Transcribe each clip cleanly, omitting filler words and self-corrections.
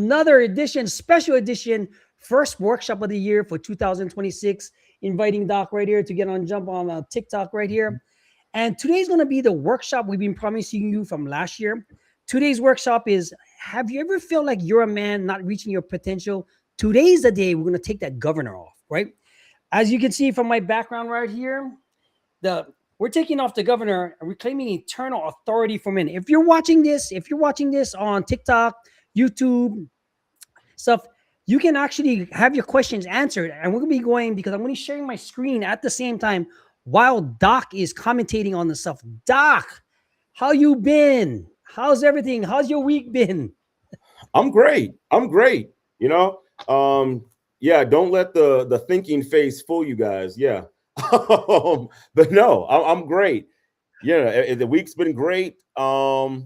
another edition, special edition, first workshop of the year for 2026. Inviting Doc right here to get on jump on TikTok right here. And today's going to be the workshop we've been promising you from last year. Today's workshop is, have you ever felt like you're a man not reaching your potential? Today's the day we're going to take that governor off, right? As you can see from my background right here, we're taking off the governor and reclaiming eternal authority for men. If you're watching this on TikTok, YouTube, stuff, you can actually have your questions answered. And we're going to be going, because I'm going to be sharing my screen at the same time while Doc is commentating on the stuff. Doc, how you been? How's everything? How's your week been? I'm great. You know, yeah, don't let the thinking face fool you guys. Yeah. But no, I'm great. Yeah, the week's been great. Yeah,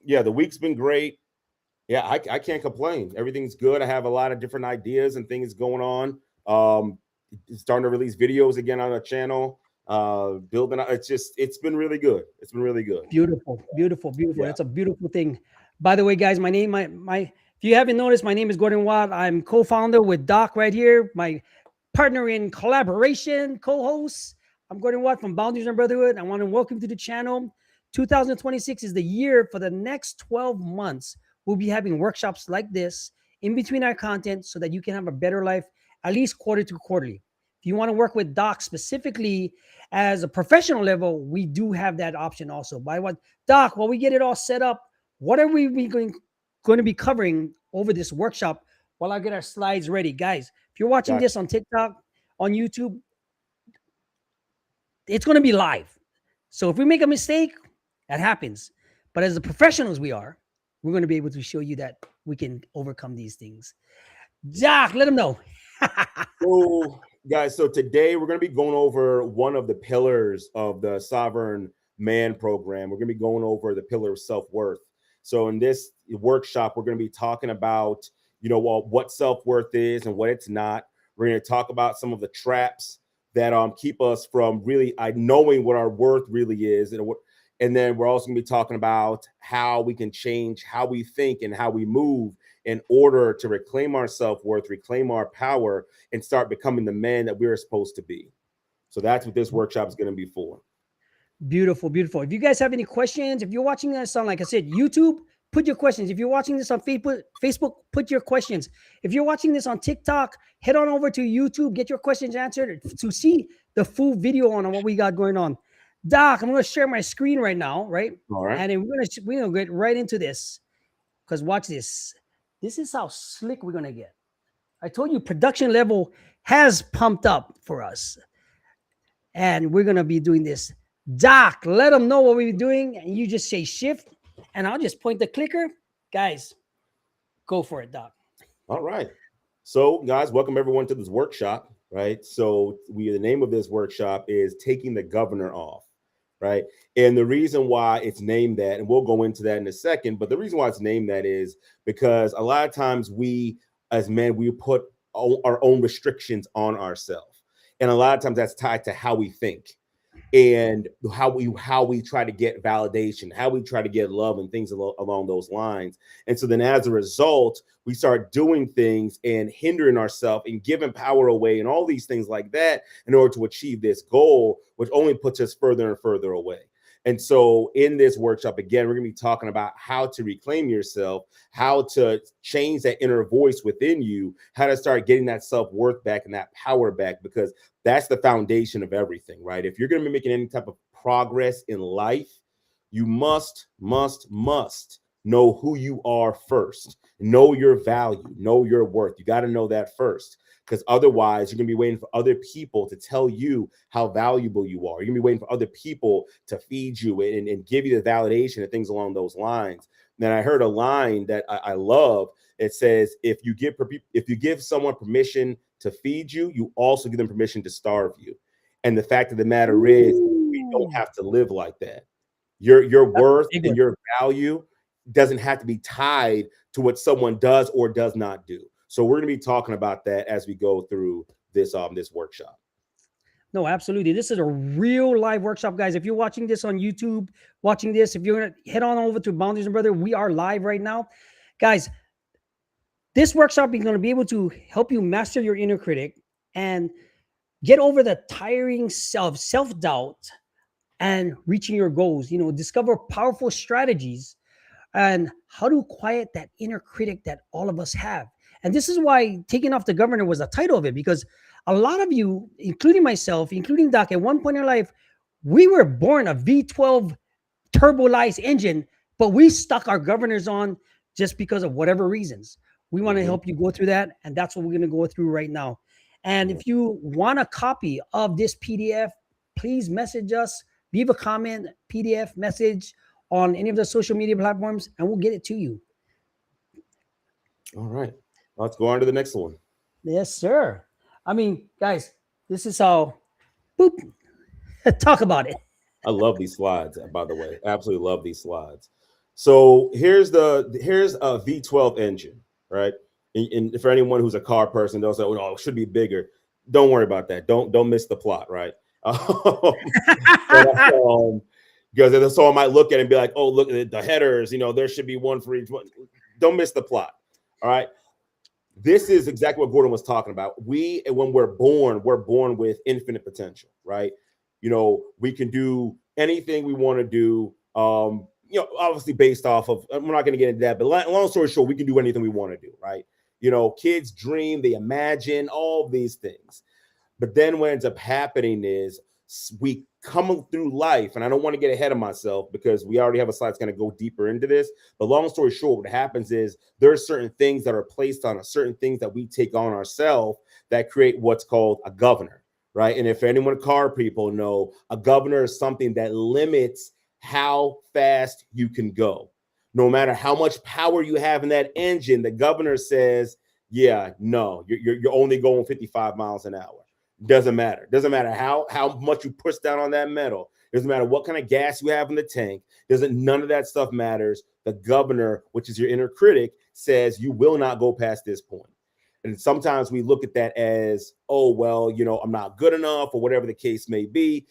the week's been great. Yeah, I can't complain. Everything's good. I have a lot of different ideas and things going on. Starting to release videos again on the channel. Building. It's been really good. It's been really good. Beautiful. Yeah. That's a beautiful thing. By the way, guys, my name, if you haven't noticed, my name is Gordon Watt. I'm co-founder with Doc right here. My partner in collaboration, co-host. I'm Gordon Watt from Boundaries and Brotherhood. I want to welcome you to the channel. 2026 is the year. For the next 12 months, we'll be having workshops like this in between our content so that you can have a better life, at least quarter to quarterly. If you want to work with Doc specifically as a professional level, we do have that option also. Doc, while we get it all set up, what are we going to be covering over this workshop while I get our slides ready? Guys, if you're watching this on TikTok, on YouTube, it's going to be live. So if we make a mistake, that happens. But as the professionals we are, we're going to be able to show you that we can overcome these things. Doc, let them know. So, guys, so today we're going to be going over one of the pillars of the Sovereign Man program. We're going to be going over the pillar of self-worth. So in this workshop, we're going to be talking about, what self-worth is and what it's not. We're going to talk about some of the traps that keep us from really knowing what our worth really is. And then we're also going to be talking about how we can change how we think and how we move in order to reclaim our self-worth, reclaim our power, and start becoming the man that we're supposed to be. So that's what this workshop is going to be for. Beautiful. If you guys have any questions, if you're watching this on, like I said, YouTube, put your questions. If you're watching this on Facebook, put your questions. If you're watching this on TikTok, head on over to YouTube, get your questions answered to see the full video on what we got going on. Doc, I'm going to share my screen right now, right? All right. And we're going to get right into this, because watch this. This is how slick we're going to get. I told you production level has pumped up for us. And we're going to be doing this. Doc, let them know what we're doing. And you just say shift, and I'll just point the clicker. Guys, go for it, Doc. All right. So, guys, welcome everyone to this workshop, right? So the name of this workshop is Taking the Governor Off, right? And the reason why it's named that, and we'll go into that in a second, but the reason why it's named that is because a lot of times we, as men, we put our own restrictions on ourselves. And a lot of times that's tied to how we think and how we try to get validation, how we try to get love and things along those lines. And so then as a result, we start doing things and hindering ourselves and giving power away and all these things like that in order to achieve this goal, which only puts us further and further away. And so in this workshop, again, we're going to be talking about how to reclaim yourself, how to change that inner voice within you, how to start getting that self-worth back and that power back, because that's the foundation of everything, right? If you're going to be making any type of progress in life, you must know who you are first. Know your value, know your worth. You got to know that first, because otherwise you're going to be waiting for other people to tell you how valuable you are. You're going to be waiting for other people to feed you and give you the validation and things along those lines. And then I heard a line that I love. It says, if you give someone permission to feed you, you also give them permission to starve you. And the fact of the matter is, we don't have to live like that. Your worth and your value doesn't have to be tied to what someone does or does not do. So we're going to be talking about that as we go through this workshop. No, absolutely. This is a real live workshop, guys. If you're watching this on YouTube, if you're going to head on over to Boundaries and Brother, we are live right now. Guys, This workshop is going to be able to help you master your inner critic and get over the tiring self-doubt and reaching your goals. Discover powerful strategies and how to quiet that inner critic that all of us have. And this is why Taking Off the Governor was the title of it, because a lot of you, including myself, including Doc, at one point in our life, we were born a V12 turbolized engine, but we stuck our governors on just because of whatever reasons. We want to help you go through that, and that's what we're going to go through right now. And if you want a copy of this PDF, please message us, leave a comment, PDF message on any of the social media platforms, and we'll get it to you. All right. Let's go on to the next one. Yes, sir. I mean, guys, this is how, boop, talk about it. I love these slides, by the way. Absolutely love these slides. So here's a V12 engine, right? And for anyone who's a car person, they'll say, "Oh, it should be bigger." Don't worry about that. Don't miss the plot, right? Because someone might look at it and be like, "Oh, look at the headers. There should be one for each one." Don't miss the plot. All right. This is exactly what Gordon was talking about. When we're born with infinite potential, right? We can do anything we want to do. Obviously based off of, we're not going to get into that, but long story short, we can do anything we want to do, right? Kids dream, they imagine all these things. But then what ends up happening is we come through life, and I don't want to get ahead of myself because we already have a slide that's going to go deeper into this. But long story short, what happens is there are certain things that are placed on us, certain things that we take on ourselves that create what's called a governor, right? And if anyone car people know, a governor is something that limits how fast you can go. No matter how much power you have in that engine, the governor says, yeah, no, you're only going 55 miles an hour. Doesn't matter. Doesn't matter how much you push down on that metal. Doesn't matter what kind of gas you have in the tank. None of that stuff matters. The governor, which is your inner critic, says you will not go past this point. And sometimes we look at that as, oh, well, I'm not good enough, or whatever the case may be,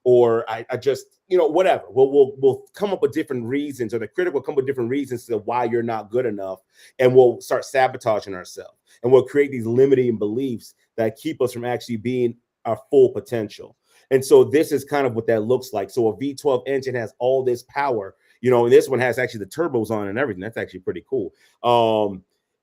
or I just, whatever. We'll come up with different reasons, or the critic will come up with different reasons to why you're not good enough. And we'll start sabotaging ourselves. And we'll create these limiting beliefs that keep us from actually being our full potential. And so this is kind of what that looks like. So a V12 engine has all this power, and this one has actually the turbos on and everything. That's actually pretty cool.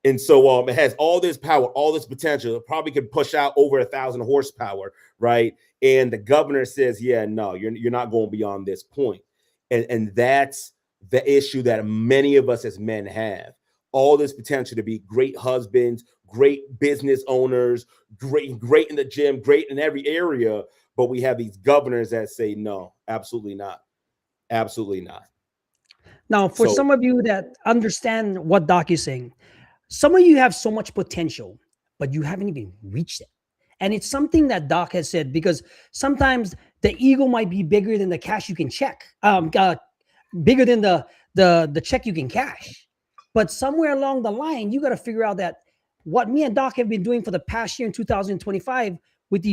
And so it has all this power, all this potential. It probably could push out over 1,000 horsepower, right? And the governor says, yeah, no, you're not going beyond this point. And that's the issue that many of us as men have. All this potential to be great husbands, great business owners, great in the gym, great in every area. But we have these governors that say, no, absolutely not. Absolutely not. Now, for some of you that understand what Doc is saying, some of you have so much potential, but you haven't even reached it. And it's something that Doc has said, because sometimes the ego might be bigger than the cash you can check, bigger than the check you can cash. But somewhere along the line, you got to figure out that what me and Doc have been doing for the past year in 2025 with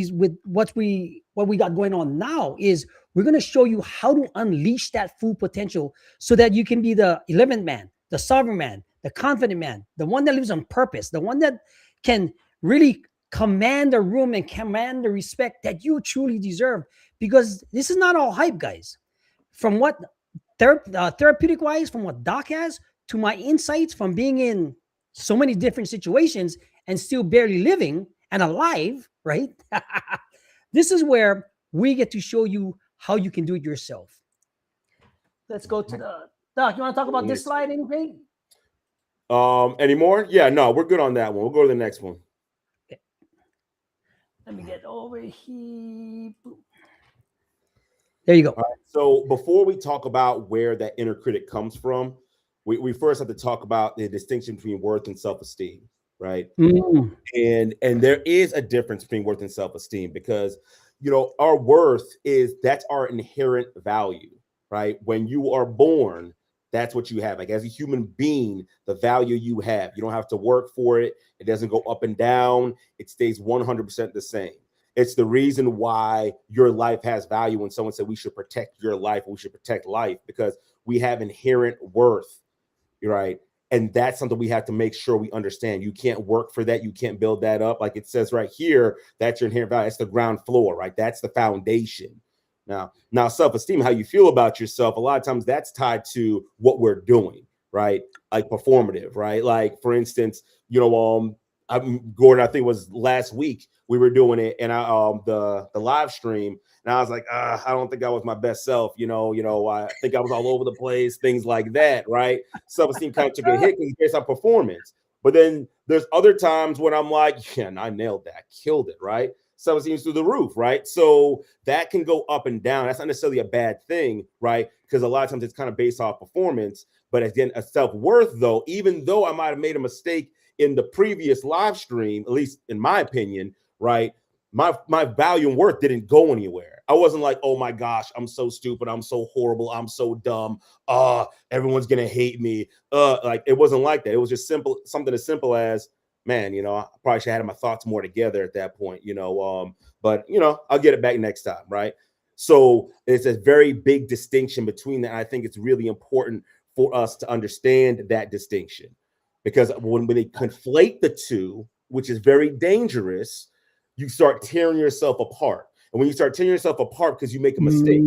what we got going on now is we're going to show you how to unleash that full potential so that you can be the 11th man, the sovereign man, the confident man, the one that lives on purpose, the one that can really command the room and command the respect that you truly deserve. Because this is not all hype, guys. From what therapeutic wise, from what Doc has, to my insights from being in so many different situations and still barely living and alive, right? This is where we get to show you how you can do it yourself. Let's go to the Doc. You want to talk about this slide, anything? Anymore? Yeah, no, we're good on that one. We'll go to the next one. Okay. Let me get over here. There you go. All right, so before we talk about where that inner critic comes from, we first have to talk about the distinction between worth and self-esteem, right? And there is a difference between worth and self-esteem because, our worth that's our inherent value, right? When you are born, that's what you have. Like as a human being, the value you have, you don't have to work for it. It doesn't go up and down. It stays 100% the same. It's the reason why your life has value when someone said we should protect your life, we should protect life, because we have inherent worth, right? And that's something we have to make sure we understand. You can't work for that. You can't build that up. Like it says right here, that's your inherent value. That's the ground floor, right? That's the foundation. Now, self-esteem, how you feel about yourself, a lot of times that's tied to what we're doing, right? Like performative, right? Like for instance, Gordon, I think it was last week we were doing it, and the live stream, and I was like, I don't think I was my best self, I think I was all over the place, things like that, right? Self-esteem kind of took a hit because it's based on performance. But then there's other times when I'm like, yeah, I nailed that, killed it, right? Self-esteem's through the roof, right? So that can go up and down. That's not necessarily a bad thing, right? Because a lot of times it's kind of based off performance. But again, a self-worth, though, even though I might have made a mistake in the previous live stream, at least in my opinion, right? My value and worth didn't go anywhere. I wasn't like, oh my gosh, I'm so stupid, I'm so horrible, I'm so dumb. Everyone's gonna hate me. Like it wasn't like that. It was just something as simple as, man, I probably should have had my thoughts more together at that point, but I'll get it back next time, right? So it's a very big distinction between that. I think it's really important for us to understand that distinction, because when they conflate the two, which is very dangerous, you start tearing yourself apart. And when you start tearing yourself apart because you make a mistake,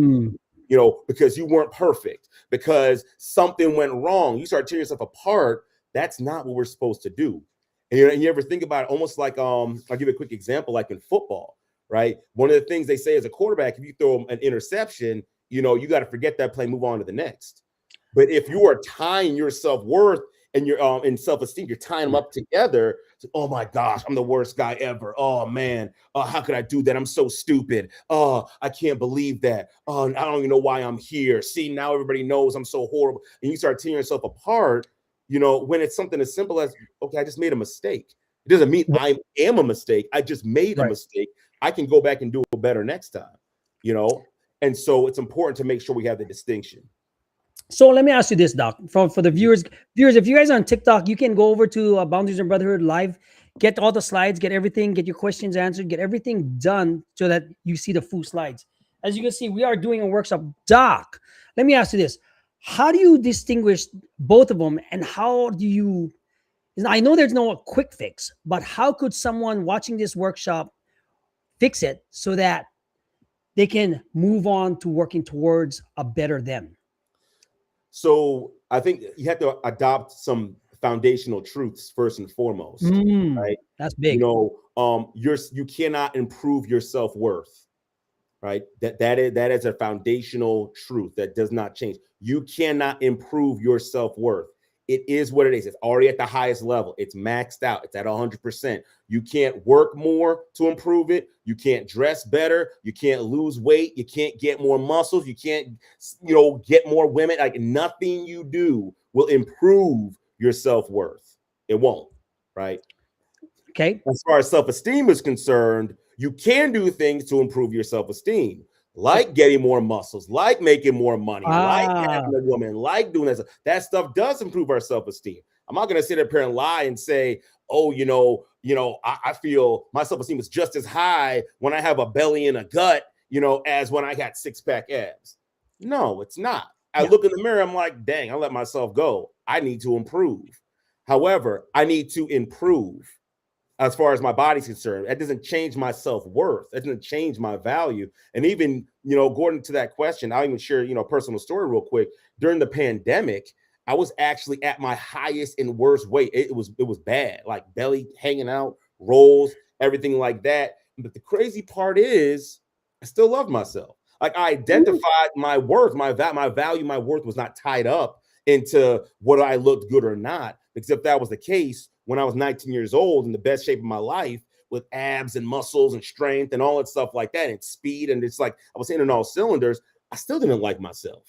because you weren't perfect, because something went wrong, you start tearing yourself apart. That's not what we're supposed to do. And you ever think about it almost like, I'll give you a quick example, like in football, right? One of the things they say as a quarterback, if you throw an interception, you got to forget that play, move on to the next. But if you are tying your self-worth and your in self-esteem, you're tying them up together. So, oh my gosh, I'm the worst guy ever. Oh man, how could I do that? I'm so stupid. Oh, I can't believe that. Oh, I don't even know why I'm here. See, now everybody knows I'm so horrible. And you start tearing yourself apart, when it's something as simple as, okay, I just made a mistake. It doesn't mean I am a mistake. I just made a mistake. I can go back and do it better next time, And so it's important to make sure we have the distinction. So let me ask you this, Doc, for the viewers, if you guys are on TikTok, you can go over to Boundaries and Brotherhood live, get all the slides, get everything, get your questions answered, get everything done so that you see the full slides. As you can see, we are doing a workshop. Doc, let me ask you this. How do you distinguish both of them, and how do you, I know there's no quick fix, but how could someone watching this workshop fix it so that they can move on to working towards a better them? So I think you have to adopt some foundational truths first and foremost, right? That's big. You cannot improve your self-worth, right? That is a foundational truth that does not change. You cannot improve your self-worth. It is what it is. It's already at the highest level. It's maxed out. It's at 100%. You can't work more to improve it. You can't dress better. You can't lose weight. You can't get more muscles. You can't, get more women. Like nothing you do will improve your self-worth. It won't, right? Okay. As far as self-esteem is concerned, you can do things to improve your self-esteem, like getting more muscles, like making more money, like having a woman, like doing that. That stuff does improve our self-esteem. I'm not going to sit up here and lie and say, oh, I feel my self-esteem is just as high when I have a belly and a gut, as when I got six-pack abs. No, it's not. I look in the mirror, I'm like, dang, I let myself go. I need to improve. However, I need to improve. As far as my body's concerned, that doesn't change my self-worth. That doesn't change my value. And even, Gordon, to that question, I'll even share, a personal story real quick. During the pandemic, I was actually at my highest and worst weight. It was bad, like belly hanging out, rolls, everything like that. But the crazy part is I still love myself. Like I identified my worth, my value, my worth was not tied up into whether I looked good or not. Because if that was the case, when I was 19 years old in the best shape of my life with abs and muscles and strength and all that stuff like that and speed, and it's like I was hitting all cylinders, I still didn't like myself.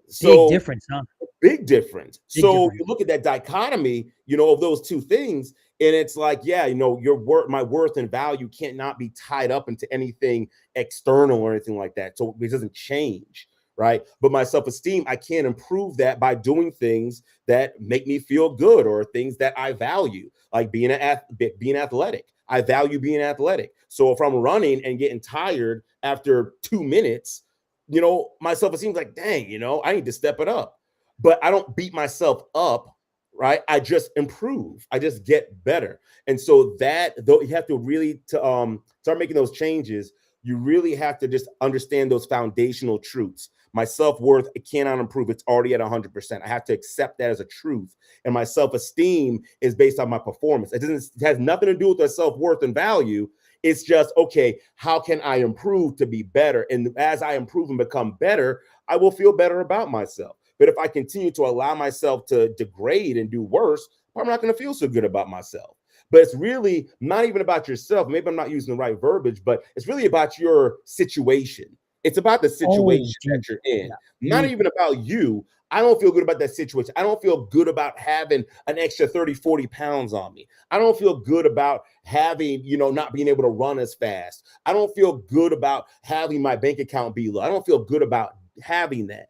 So big difference, huh? Big difference. You look at that dichotomy, of those two things, and it's like, your worth, my worth and value cannot be tied up into anything external or anything like that. So it doesn't change. Right. But my self-esteem, I can't improve that by doing things that make me feel good or things that I value, like being athletic. I value being athletic. So if I'm running and getting tired after 2 minutes, my self-esteem is like, dang, I need to step it up. But I don't beat myself up, right? I just improve. I just get better. And so that though you have to really to start making those changes, you really have to just understand those foundational truths. My self-worth, it cannot improve. It's already at 100%. I have to accept that as a truth. And my self-esteem is based on my performance. It has nothing to do with their self-worth and value. It's just, okay, how can I improve to be better? And as I improve and become better, I will feel better about myself. But if I continue to allow myself to degrade and do worse, I'm not going to feel so good about myself. But it's really not even about yourself. Maybe I'm not using the right verbiage, but it's really about your situation. It's about the Oh, situation that deep. you're in, Yeah, not deep. even about you. I don't feel good about that situation. I don't feel good about having an extra 30, 40 pounds on me. I don't feel good about having, not being able to run as fast. I don't feel good about having my bank account be low. I don't feel good about having that.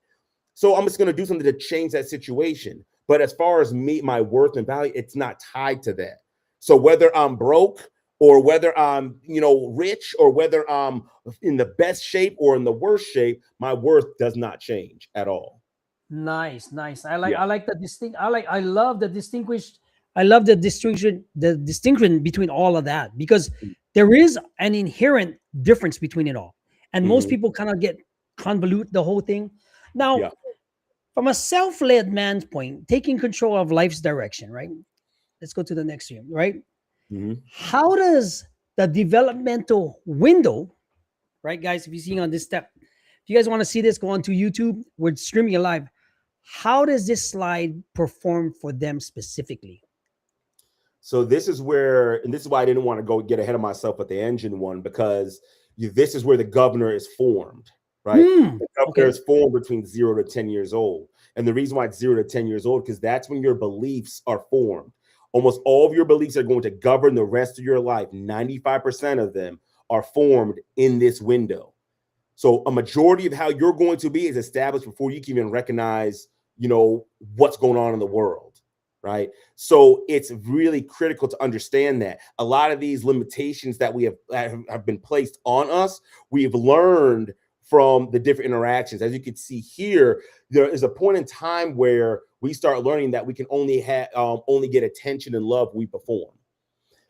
So I'm just going to do something to change that situation. But as far as me, my worth and value, it's not tied to that. So whether I'm broke or whether I'm, rich or whether I'm in the best shape or in the worst shape, my worth does not change at all. Nice, nice. Yeah. I like the distinct. I love the distinguished. I love the distinction between all of that, because there is an inherent difference between it all, and most Mhm. people kind of get convolute the whole thing. Now, Yeah. from a self-led man's point, taking control of life's direction, right? Let's go to the next year, right? Mhm. How does the developmental window, right, guys? If you're seeing on this step, if you guys want to see this, go on to YouTube. We're streaming it live. How does this slide perform for them specifically? So this is where, and this is why I didn't want to go get ahead of myself with the engine one, because this is where the governor is formed, right? The governor Okay. is formed between 0 to 10 years old. And the reason why it's 0 to 10 years old, because that's when your beliefs are formed. Almost all of your beliefs are going to govern the rest of your life. 95% of them are formed in this window. So a majority of how you're going to be is established before you can even recognize, what's going on in the world, right? So it's really critical to understand that a lot of these limitations that we have been placed on us, we've learned from the different interactions. As you can see here, there is a point in time where we start learning that we can only get attention and love we perform.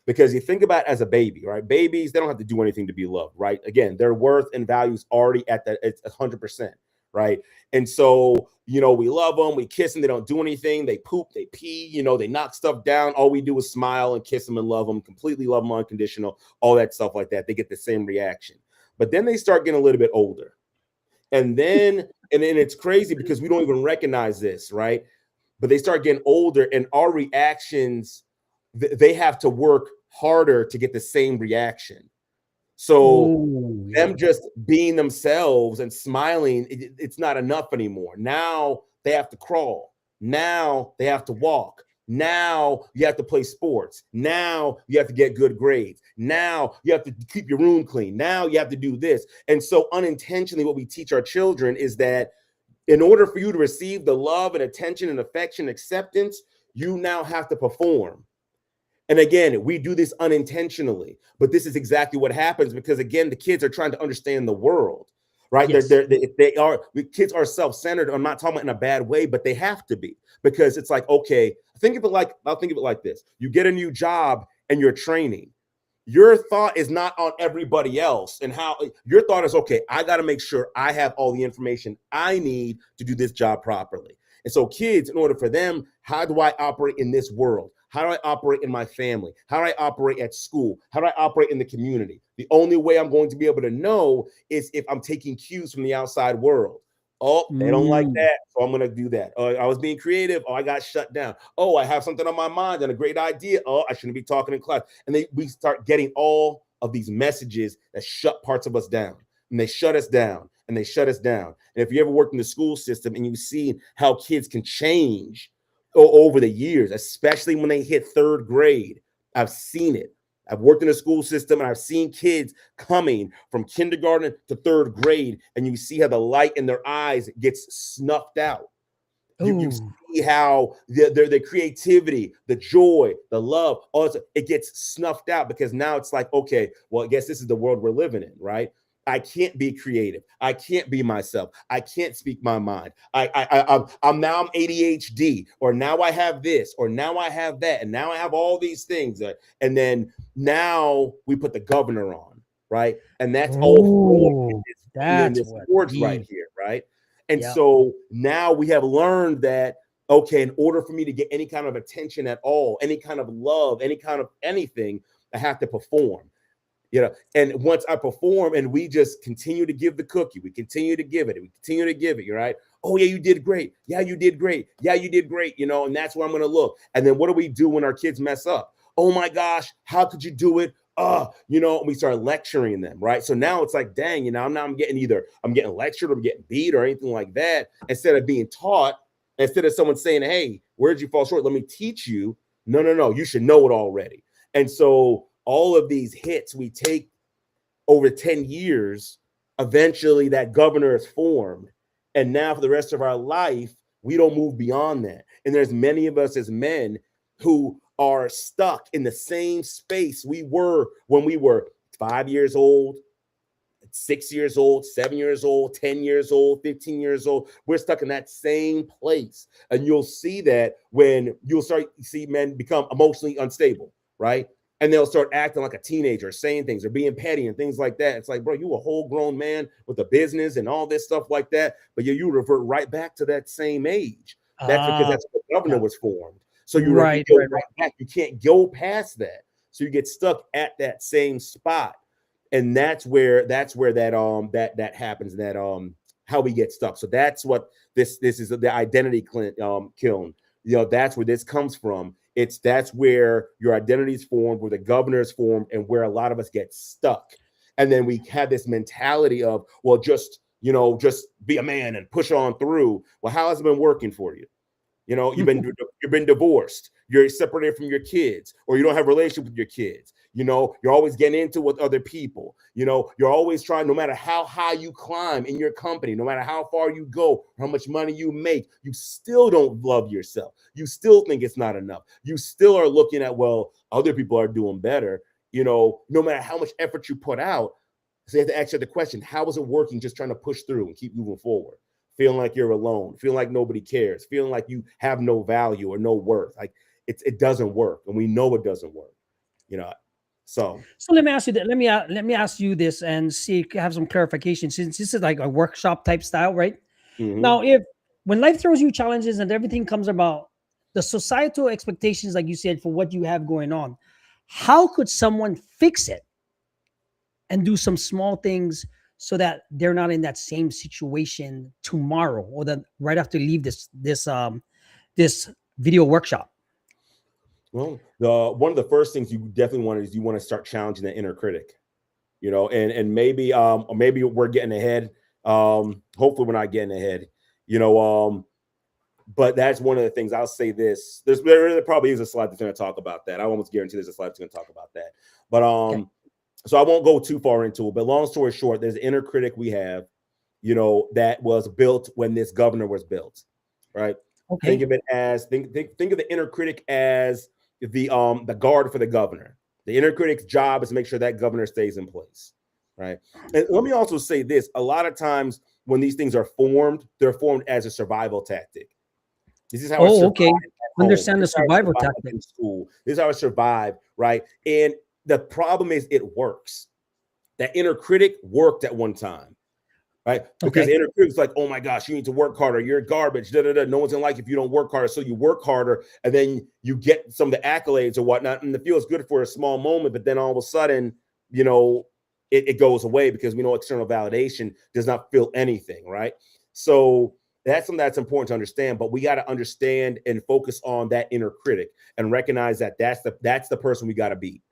Because you think about it as a baby, right? Babies, they don't have to do anything to be loved, right? Again, their worth and values already at that, it's 100%, right? And so, we love them, we kiss them, they don't do anything, they poop, they pee, they knock stuff down. All we do is smile and kiss them and love them, completely love them, unconditional, all that stuff like that. They get the same reaction. But then they start getting a little bit older. And then it's crazy because we don't even recognize this, right? But they start getting older, and our reactions, they have to work harder to get the same reaction. So Oh, yeah. them just being themselves and smiling, it's not enough anymore. Now they have to crawl. Now they have to walk. Now you have to play sports. Now you have to get good grades. Now you have to keep your room clean. Now you have to do this. And so unintentionally, what we teach our children is that in order for you to receive the love and attention and affection, acceptance, you now have to perform. And again, we do this unintentionally, but this is exactly what happens because, again, the kids are trying to understand the world, right? Yes. Kids are self-centered. I'm not talking about in a bad way, but they have to be, because it's like, okay, I'll think of it like this. You get a new job and you're training. Your thought is not on everybody else, and how your thought is, okay, I got to make sure I have all the information I need to do this job properly. And so kids, in order for them, how do I operate in this world? How do I operate in my family? How do I operate at school? How do I operate in the community? The only way I'm going to be able to know is if I'm taking cues from the outside world. Oh, they don't like Mm. that, so I'm going to do that. Oh, I was being creative. Oh, I got shut down. Oh, I have something on my mind and a great idea. Oh, I shouldn't be talking in class. And we start getting all of these messages that shut parts of us down. And they shut us down, and they shut us down. And if you ever worked in the school system and you've seen how kids can change over the years, especially when they hit third grade, I've seen it. I've worked in a school system and I've seen kids coming from kindergarten to third grade, and you see how the light in their eyes gets snuffed out. You Oh, see how their creativity, the joy, the love, all it gets snuffed out, because now it's like, okay, well, I guess this is the world we're living in, right? I can't be creative. I can't be myself. I can't speak my mind. I'm now I'm ADHD, or now I have this, or now I have that, and now I have all these things. And then now we put the governor on, right? And that's all Oh, in that's this what forge right deep. here, right? And Yeah. so now we have learned that, okay, in order for me to get any kind of attention at all, any kind of love, any kind of anything, I have to perform. And once I perform and we just continue to give the cookie, we continue to give it, we continue to give it, you're right. Oh, yeah, you did great. Yeah, you did great. Yeah, you did great. And that's where I'm going to look. And then what do we do when our kids mess up? Oh my gosh, how could you do it? And we start lecturing them, right? So now it's like, dang, I'm getting lectured or I'm getting beat or anything like that. Instead of being taught, instead of someone saying, hey, where'd you fall short? Let me teach you. No, you should know it already. And so all of these hits we take over 10 years, eventually that governor is formed. And now for the rest of our life, we don't move beyond that. And there's many of us as men who are stuck in the same space we were when we were 5 years old, 6 years old, 7 years old, 10 years old, 15 years old. We're stuck in that same place. And you'll see that when you'll start to see men become emotionally unstable, right? And they'll start acting like a teenager, saying things or being petty and things like that. It's like, bro, you a whole grown man with a business and all this stuff like that. But you revert right back to that same age. That's because that's when the governor was formed. So you go Right. right back. You can't go past that. So you get stuck at that same spot. And that's where that happens, that how we get stuck. So that's what this is, the identity kiln. That's where this comes from. That's where your identity is formed, where the governor is formed, and where a lot of us get stuck. And then we have this mentality of, well, just be a man and push on through. Well, how has it been working for you? You've been divorced, you're separated from your kids, or you don't have a relationship with your kids. You're always getting into with other people. You're always trying, no matter how high you climb in your company, no matter how far you go, how much money you make, you still don't love yourself. You still think it's not enough. You still are looking at, well, other people are doing better. No matter how much effort you put out. So you have to ask you the question, how is it working just trying to push through and keep moving forward? Feeling like you're alone, feeling like nobody cares, feeling like you have no value or no worth. Like it doesn't work. And we know it doesn't work, So let me ask you that. Let me ask you this and see have some clarification, since this is like a workshop type style, right? Now, if when life throws you challenges and everything comes about, the societal expectations, like you said, for what you have going on, how could someone fix it and do some small things so that they're not in that same situation tomorrow, or then right after you leave this video workshop? Well, one of the first things you definitely want is you want to start challenging the inner critic, and maybe or maybe we're getting ahead. Hopefully we're not getting ahead, but that's one of the things. I'll say this. There probably is a slide that's going to talk about that. I almost guarantee there's a slide that's going to talk about that. But Okay. so I won't go too far into it. But long story short, there's an inner critic we have, that was built when this governor was built, right? Okay. Think of it as think of the inner critic as the guard for the governor. The inner critic's job is to make sure that governor stays in place, right? And let me also say this: a lot of times when these things are formed, they're formed as a survival tactic. This is how I survive Okay. at home. Understand the This is how I survival survive tactic. in school. This is how I survive, right? And the problem is it works. That inner critic worked at one time, right? Because the inner critic's like, oh my gosh, you need to work harder. You're garbage. No one's gonna like if you don't work harder. So you work harder, and then you get some of the accolades or whatnot, and it feels good for a small moment. But then all of a sudden, it goes away because we know external validation does not feel anything, right? So that's something that's important to understand. But we got to understand and focus on that inner critic and recognize that that's the person we got to be.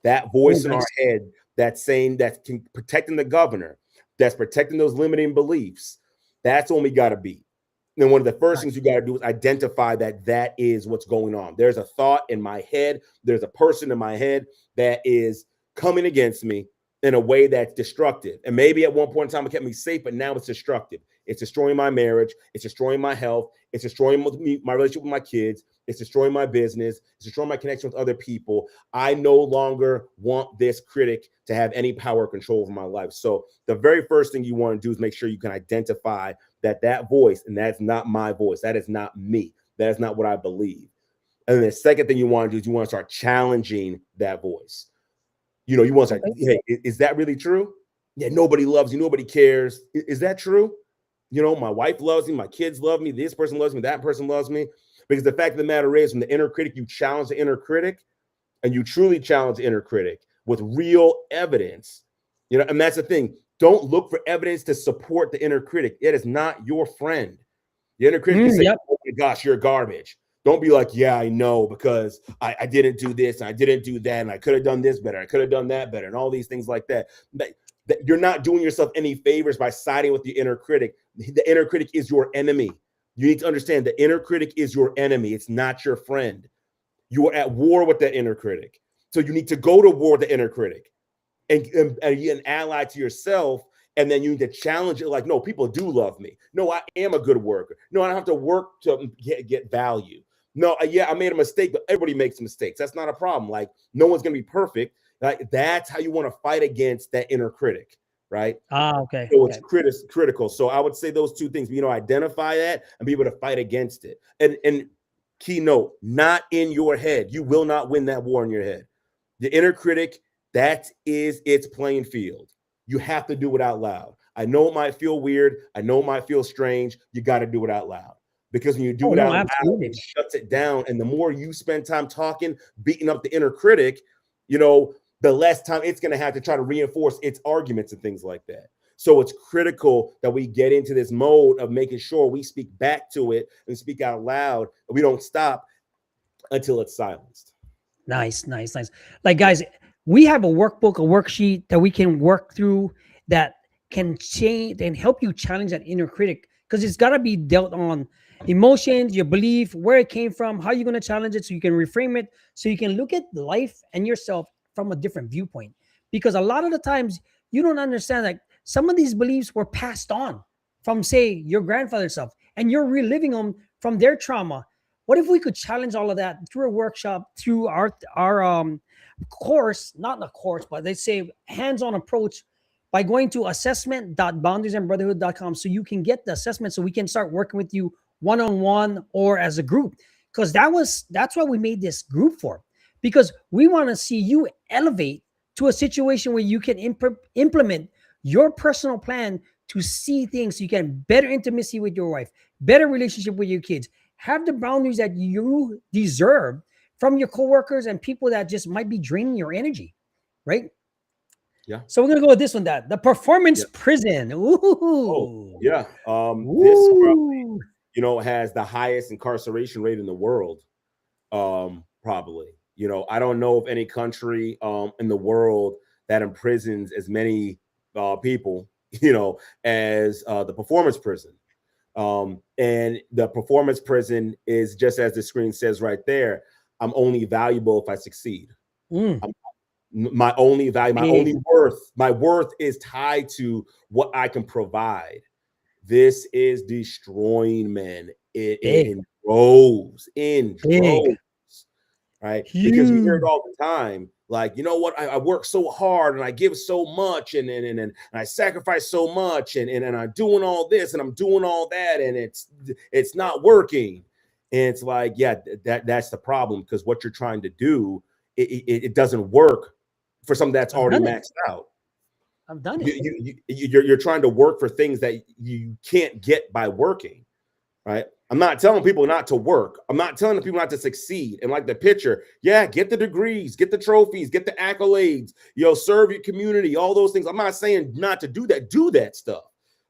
That voice in our head that's saying that can protecting the governor, that's protecting those limiting beliefs. That's when we got to be. And one of the first things you got to do is identify that is what's going on. There's a thought in my head. There's a person in my head that is coming against me in a way that's destructive. And maybe at one point in time it kept me safe, but now it's destructive. It's destroying my marriage. It's destroying my health. It's destroying my relationship with my kids. It's destroying my business. It's destroying my connection with other people. I no longer want this critic to have any power or control over my life. So the very first thing you want to do is make sure you can identify that voice, and that's not my voice. That is not me. That is not what I believe. And then the second thing you want to do is you want to start challenging that voice. You know, you want to say, hey, is that really true? Yeah, nobody loves you. Nobody cares. Is that true? You know, my wife loves me. My kids love me. This person loves me. That person loves me. Because the fact of the matter is, from the inner critic, you challenge the inner critic, and you truly challenge the inner critic with real evidence. You know, and that's the thing. Don't look for evidence to support the inner critic. It is not your friend. The inner critic can say, oh my gosh, you're garbage. Don't be like, yeah, I know, because I didn't do this, and I didn't do that, and I could have done this better, I could have done that better, and all these things like that. That you're not doing yourself any favors by siding with the inner critic. The inner critic is your enemy. You need to understand the inner critic is your enemy. It's not your friend. You are at war with that inner critic. So you need to go to war with the inner critic and an ally to yourself. And then you need to challenge it like, no, people do love me. No, I am a good worker. No, I don't have to work to get value. No, yeah, I made a mistake, but everybody makes mistakes. That's not a problem. Like, no one's going to be perfect. Like, that's how you want to fight against that inner critic, right? Okay. So it's critical. So I would say those two things, you know, identify that and be able to fight against it. And keynote, not in your head. You will not win that war in your head. The inner critic, that is its playing field. You have to do it out loud. I know it might feel weird. I know it might feel strange. You got to do it out loud. Because when you do it out loud, it shuts it down. And the more you spend time talking, beating up the inner critic, you know, the less time it's going to have to try to reinforce its arguments and things like that. So it's critical that we get into this mode of making sure we speak back to it and speak out loud. We don't stop until it's silenced. Nice. Like, guys, we have a workbook, a worksheet that we can work through that can change and help you challenge that inner critic, because it's got to be dealt on emotions, your belief, where it came from, how you're going to challenge it so you can reframe it, so you can look at life and yourself from a different viewpoint. Because a lot of the times you don't understand that some of these beliefs were passed on from, say, your grandfather's self, and you're reliving them from their trauma. What if we could challenge all of that through a workshop, through our course, not a course, but they say hands-on approach, by going to assessment.boundariesandbrotherhood.com so you can get the assessment, so we can start working with you one-on-one or as a group. Because that's why we made this group for, because we want to see you elevate to a situation where you can implement your personal plan to see things so you can better intimacy with your wife, better relationship with your kids, have the boundaries that you deserve from your coworkers and people that just might be draining your energy, right? Yeah. So we're gonna go with this one, the performance prison. Ooh. Oh, yeah. This probably, you know, has the highest incarceration rate in the world. Probably. You know, I don't know of any country in the world that imprisons as many people, you know, as the performance prison. And the performance prison is just as the screen says right there. I'm only valuable if I succeed. My only value, my worth is tied to what I can provide. This is destroying men in droves, right? Huge. Because you hear it all the time. Like, you know what? I work so hard and I give so much and I sacrifice so much and I'm doing all this and I'm doing all that and it's not working. And it's like, yeah, that's the problem, because what you're trying to do, it doesn't work for something that's already maxed out. I've done it. You're trying to work for things that you can't get by working, right? I'm not telling people not to work. I'm not telling people not to succeed. And like the picture, yeah, get the degrees, get the trophies, get the accolades, you know, serve your community, all those things. I'm not saying not to do that stuff.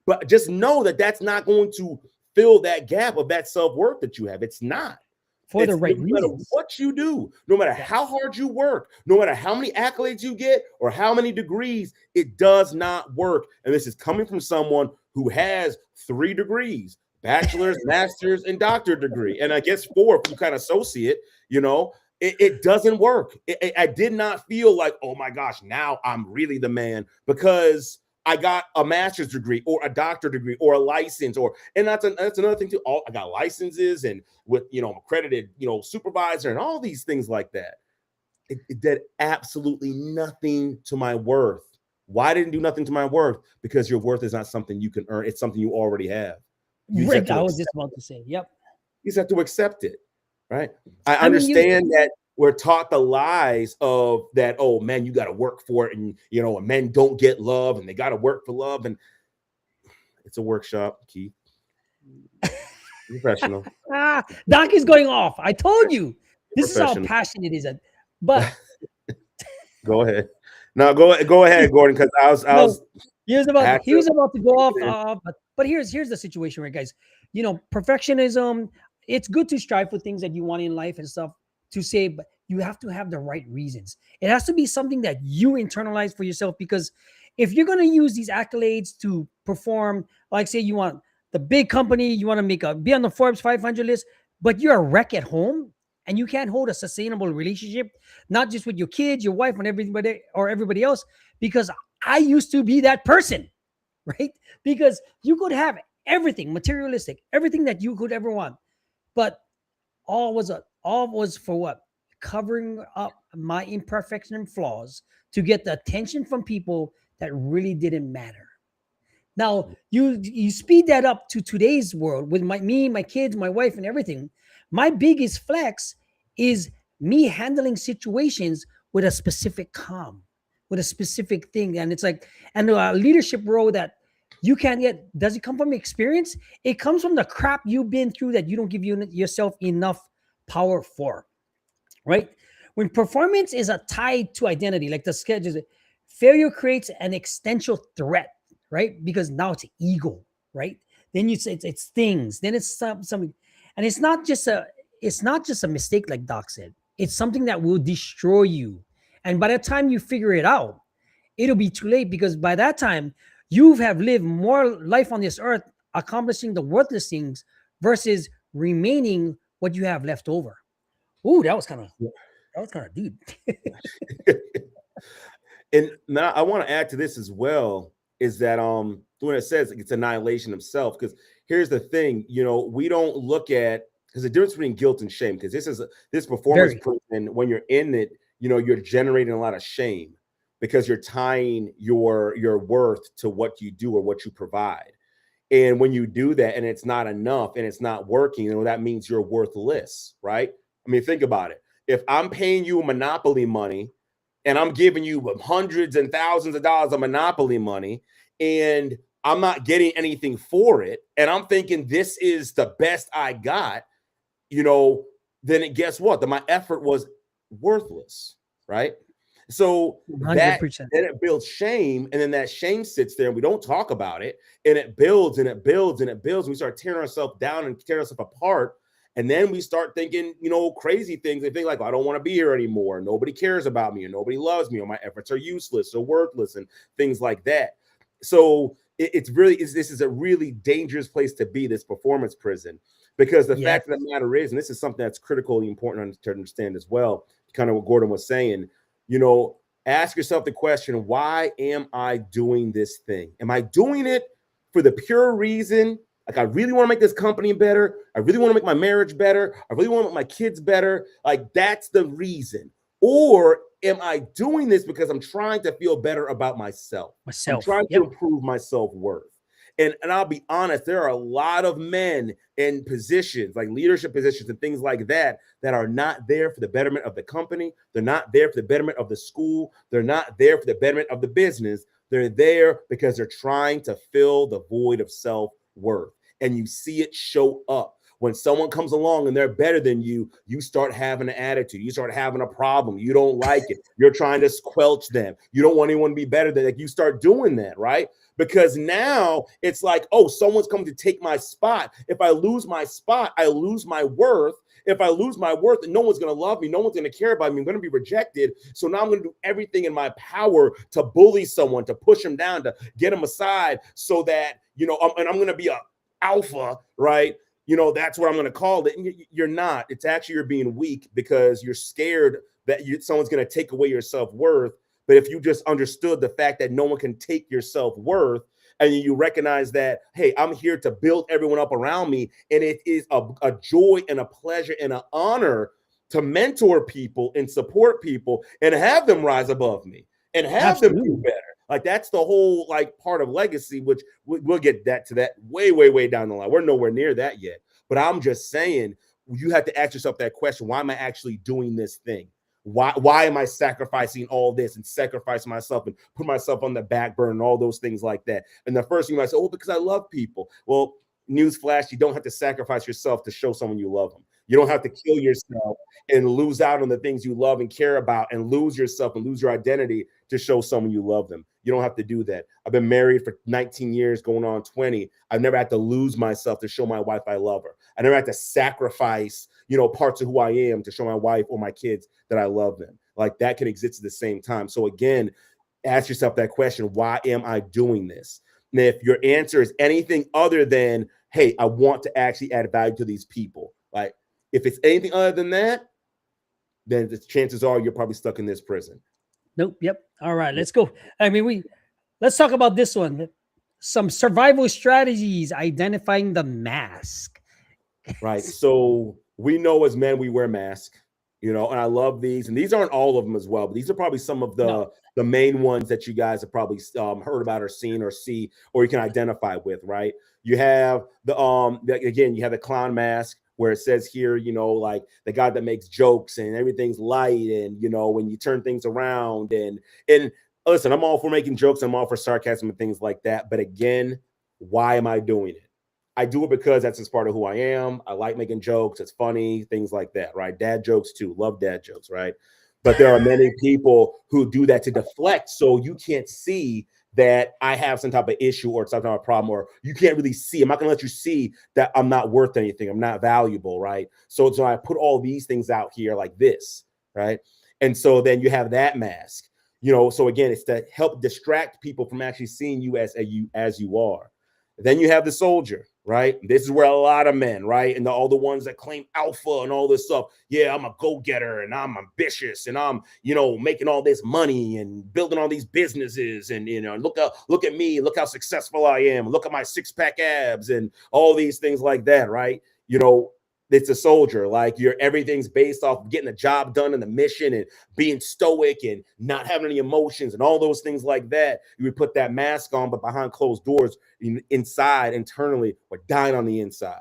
But just know that that's not going to fill that gap of that self-worth that you have. It's not. For the right reasons. No matter what you do, no matter how hard you work, no matter how many accolades you get or how many degrees, it does not work. And this is coming from someone who has 3 degrees, bachelor's, master's, and doctorate degree. And I guess 4 if you kind of associate, you know, it doesn't work. I did not feel like, oh my gosh, now I'm really the man, because I got a master's degree or a doctorate degree or a license, and that's another thing too. I got licenses and with, I'm accredited, supervisor and all these things like that. It did absolutely nothing to my worth. Why didn't it do nothing to my worth? Because your worth is not something you can earn. It's something you already have. Right. I was just about to say, yep. You just have to accept it, right? I I mean, understand that we're taught the lies of that, oh man, you got to work for it, and and men don't get love and they got to work for love. And it's a workshop, Keith. Professional. Doc is going off. I told you. This is how passionate it is. But go ahead. No, go ahead, Gordon, because he was about to go off. But here's the situation, right, guys? Perfectionism. It's good to strive for things that you want in life and stuff to say, but you have to have the right reasons. It has to be something that you internalize for yourself, because if you're going to use these accolades to perform, like say you want the big company, you want to be on the Forbes 500 list, but you're a wreck at home and you can't hold a sustainable relationship, not just with your kids, your wife, and everybody else, because I used to be that person, right? Because you could have everything materialistic, everything that you could ever want, but all was for what? Covering up my imperfection and flaws to get the attention from people that really didn't matter. Now you speed that up to today's world with me, my kids, my wife, and everything. My biggest flex is me handling situations with a specific calm, with a specific thing, and it's like, and a leadership role that you can't get. Does it come from experience? It comes from the crap you've been through that you don't give yourself enough power for, right? When performance is a tied to identity, like the schedule, failure creates an existential threat, right? Because now it's ego, right? Then you say it's things, then it's something, and it's not just a mistake, like Doc said. It's something that will destroy you, and by the time you figure it out, it'll be too late, because by that time you have lived more life on this earth accomplishing the worthless things versus remaining what you have left over. Ooh, that was kind of deep. And now I want to add to this as well, is that when it says it's annihilation of self, because here's the thing, we don't look at, because the difference between guilt and shame, because this performance prison, when you're in it, you're generating a lot of shame because you're tying your worth to what you do or what you provide. And when you do that and it's not enough and it's not working, that means you're worthless, right? I mean, think about it. If I'm paying you monopoly money and I'm giving you hundreds and thousands of dollars of monopoly money and I'm not getting anything for it, and I'm thinking this is the best I got, then guess what? Then my effort was worthless, right? So 100%. then it builds shame, and then that shame sits there and we don't talk about it, and it builds and it builds and it builds. And we start tearing ourselves down and tearing ourselves apart. And then we start thinking, crazy things and think like, I don't want to be here anymore. Nobody cares about me, or nobody loves me, or my efforts are useless or worthless and things like that. So this is a really dangerous place to be, this performance prison, because the fact of the matter is, and this is something that's critically important to understand as well, kind of what Gordon was saying, ask yourself the question, why am I doing this thing? Am I doing it for the pure reason, like I really want to make this company better, I really want to make my marriage better, I really want to make my kids better, like that's the reason? Or am I doing this because I'm trying to feel better about myself? I'm trying to improve my self-worth. And I'll be honest, there are a lot of men in positions, like leadership positions and things like that, that are not there for the betterment of the company. They're not there for the betterment of the school. They're not there for the betterment of the business. They're there because they're trying to fill the void of self-worth. And you see it show up. When someone comes along and they're better than you, you start having an attitude. You start having a problem. You don't like it. You're trying to squelch them. You don't want anyone to be better than, like, you start doing that, right? Because now it's like, oh, someone's coming to take my spot. If I lose my spot, I lose my worth. If I lose my worth, no one's going to love me. No one's going to care about me. I'm going to be rejected. So now I'm going to do everything in my power to bully someone, to push them down, to get them aside, so that, and I'm going to be a alpha, right? That's what I'm going to call it. And you're not. It's actually, you're being weak because you're scared that someone's going to take away your self-worth. But if you just understood the fact that no one can take your self-worth, and you recognize that, hey, I'm here to build everyone up around me, and it is a joy and a pleasure and an honor to mentor people and support people and have them rise above me and have them do Absolutely. better. Like that's the whole like part of legacy, which we'll get that to that way, way, way down the line. We're nowhere near that yet. But I'm just saying, you have to ask yourself that question: why am I actually doing this thing? Why am I sacrificing all this and sacrificing myself and put myself on the back burner and all those things like that? And the first thing you might say, oh, because I love people. Well, newsflash, you don't have to sacrifice yourself to show someone you love them. You don't have to kill yourself and lose out on the things you love and care about and lose yourself and lose your identity to show someone you love them. You don't have to do that. I've been married for 19 years, going on 20. I've never had to lose myself to show my wife I love her. I never had to sacrifice, parts of who I am to show my wife or my kids that I love them. Like that can exist at the same time. So again, ask yourself that question: why am I doing this? And if your answer is anything other than, hey, I want to actually add value to these people, like if it's anything other than that, then the chances are you're probably stuck in this prison. Nope. Yep. All right. Let's go. Let's talk about this one. Some survival strategies identifying the mask. Right. So we know as men, we wear masks, and I love these. And these aren't all of them as well, but these are probably some of the main ones that you guys have probably heard about or seen or see, or you can identify with, right? You have again, you have the clown mask where it says here, like the guy that makes jokes and everything's light. And, when you turn things around and listen, I'm all for making jokes. I'm all for sarcasm and things like that. But again, why am I doing it? I do it because that's just part of who I am. I like making jokes. It's funny, things like that, right? Dad jokes too. Love dad jokes, right? But there are many people who do that to deflect, so you can't see that I have some type of issue or some type of problem, or you can't really see. I'm not going to let you see that I'm not worth anything. I'm not valuable, right? So I put all these things out here like this, right? And so then you have that mask, So again, it's to help distract people from actually seeing you as you are. Then you have the soldier, right? This is where a lot of men, right? And all the ones that claim alpha and all this stuff. Yeah, I'm a go-getter and I'm ambitious and I'm, making all this money and building all these businesses. And, look at me, look how successful I am. Look at my six-pack abs and all these things like that, right? It's a soldier. Like everything's based off getting the job done and the mission and being stoic and not having any emotions and all those things like that. You would put that mask on, but behind closed doors, inside, internally, we're dying on the inside.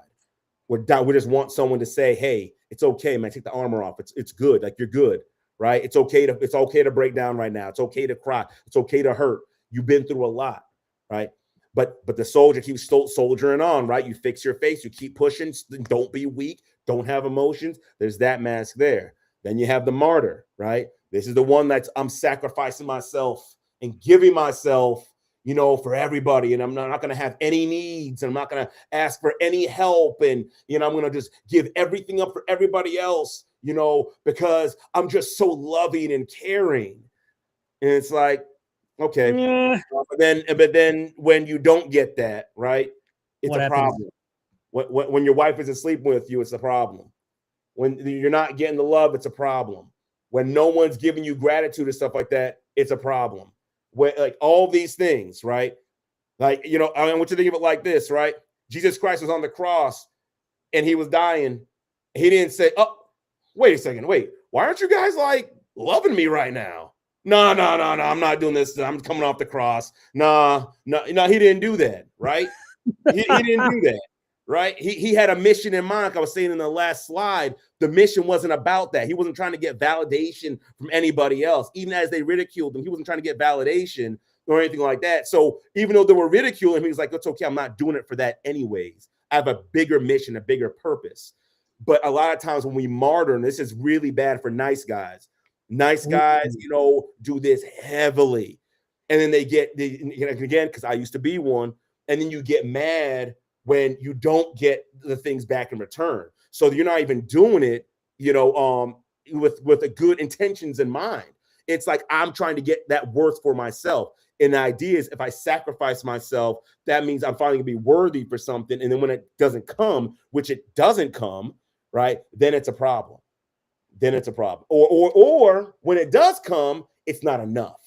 We just want someone to say, hey, it's okay, man. Take the armor off. It's good. Like you're good, right? It's okay to break down right now. It's okay to cry. It's okay to hurt. You've been through a lot, right? But the soldier keeps soldiering on, right? You fix your face, you keep pushing, don't be weak, don't have emotions. There's that mask there. Then you have the martyr, right? This is the one that's I'm sacrificing myself and giving myself, for everybody. And I'm not going to have any needs. And I'm not going to ask for any help. And, I'm going to just give everything up for everybody else, because I'm just so loving and caring. And it's like, okay. Yeah. But then when you don't get that, right, it's What a happens? problem. When your wife isn't sleeping with you, it's a problem. When you're not getting the love, it's a problem. When no one's giving you gratitude and stuff like that, it's a problem. When like all these things, right? Like, I want you to think of it like this, right? Jesus Christ was on the cross and he was dying. He didn't say, oh, wait a second, wait, why aren't you guys like loving me right now? No, I'm not doing this. I'm coming off the cross. No, he didn't do that, right? He didn't do that, right? He had a mission in mind. Like I was saying in the last slide, the mission wasn't about that. He wasn't trying to get validation from anybody else. Even as they ridiculed him, he wasn't trying to get validation or anything like that. So even though they were ridiculing him, he was like, it's okay. I'm not doing it for that anyways. I have a bigger mission, a bigger purpose. But a lot of times when we martyr, and this is really bad for nice guys, do this heavily. And then again, because I used to be one, and then you get mad when you don't get the things back in return. So you're not even doing it, with a good intentions in mind. It's like I'm trying to get that worth for myself. And the idea is if I sacrifice myself, that means I'm finally gonna be worthy for something. And then when it doesn't come, which it doesn't come, right, then it's a problem. Or when it does come, it's not enough.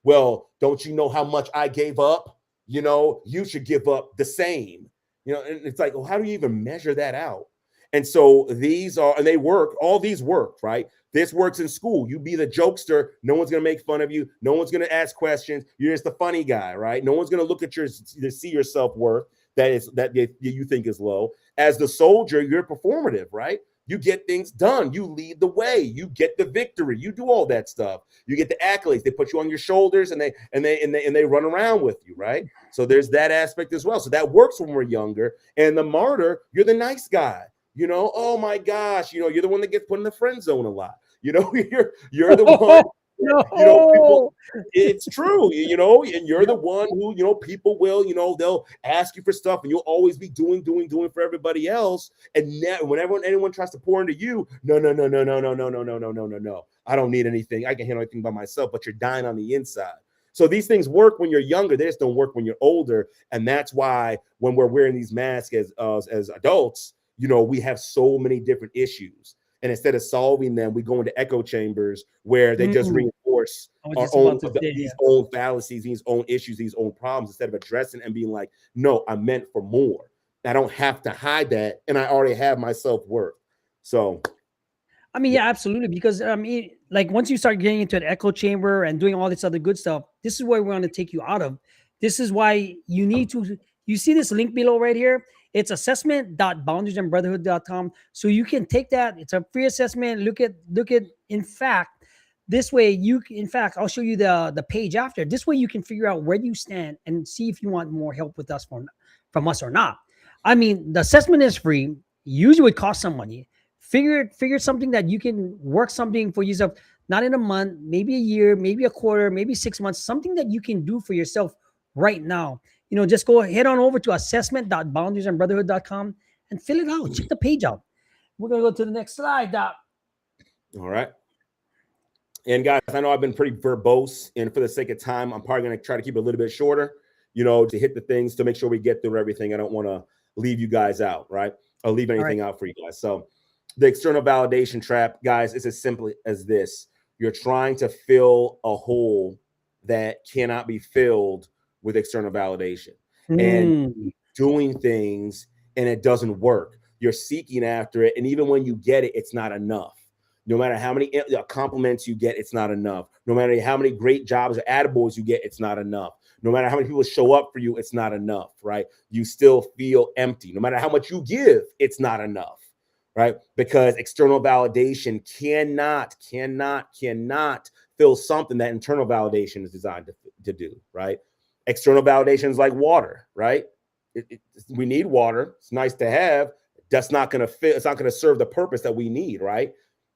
well, don't you know how much I gave up? You know, you should give up the same. You know, and it's like, well, how do you even measure that out? And so these are, and they work, all these work, right? This works in school. You be the jokester. No one's going to make fun of you. No one's going to ask questions. You're just the funny guy, right? No one's going to look at to see your self-worth that you think is low. As the soldier, you're performative, right? You get things done. You lead the way. You get the victory. You do all that stuff. You get the accolades. They put you on your shoulders and they run around with you, right? So there's that aspect as well. So that works when we're younger. And the martyr, you're the nice guy. You know, oh my gosh, you know, you're the one that gets put in the friend zone a lot. You know, you're the one. You know, people, No. it's true, you know, and you're the one who, you know, people will, you know, they'll ask you for stuff and you'll always be doing for everybody else. And whenever anyone tries to pour into you, no. I don't need anything. I can handle anything by myself, but you're dying on the inside. So these things work when you're younger. They just don't work when you're older. And that's why when we're wearing these masks as adults, you know, we have so many different issues. And instead of solving them, we go into echo chambers where they just reinforce these own fallacies, these own issues, these own problems, instead of addressing and being like, no, I'm meant for more. I don't have to hide that. And I already have my self-worth. So, I mean, yeah, absolutely. Because like once you start getting into an echo chamber and doing all this other good stuff, this is where we want to take you out of. This is why you need to. You see this link below right here. It's assessment.boundariesandbrotherhood.com. So you can take that. It's a free assessment. Look at. In fact, this way in fact, I'll show you the page after. This way you can figure out where you stand and see if you want more help with us from us or not. I mean, the assessment is free. Usually it costs some money. Figure something that you can work something for yourself, not in a month, maybe a year, maybe a quarter, maybe 6 months, something that you can do for yourself right now. You know, just go head on over to assessment.boundariesandbrotherhood.com and fill it out. Check the page out. We're going to go to the next slide, Doc. All right. And guys, I know I've been pretty verbose, and for the sake of time, I'm probably going to try to keep it a little bit shorter, you know, to hit the things to make sure we get through everything. I don't want to leave you guys out, right? Or leave anything out for you guys. So the external validation trap, guys, is as simple as this. You're trying to fill a hole that cannot be filled with external validation and doing things and it doesn't work. You're seeking after it. And even when you get it, it's not enough. No matter how many compliments you get, it's not enough. No matter how many great jobs or attaboys you get, it's not enough. No matter how many people show up for you, it's not enough, right? You still feel empty. No matter how much you give, it's not enough. Right? Because external validation cannot fill something that internal validation is designed to do, right? External validation is like water, right? We need water. It's nice to have. That's not going to fit. It's not going to serve the purpose that we need, right?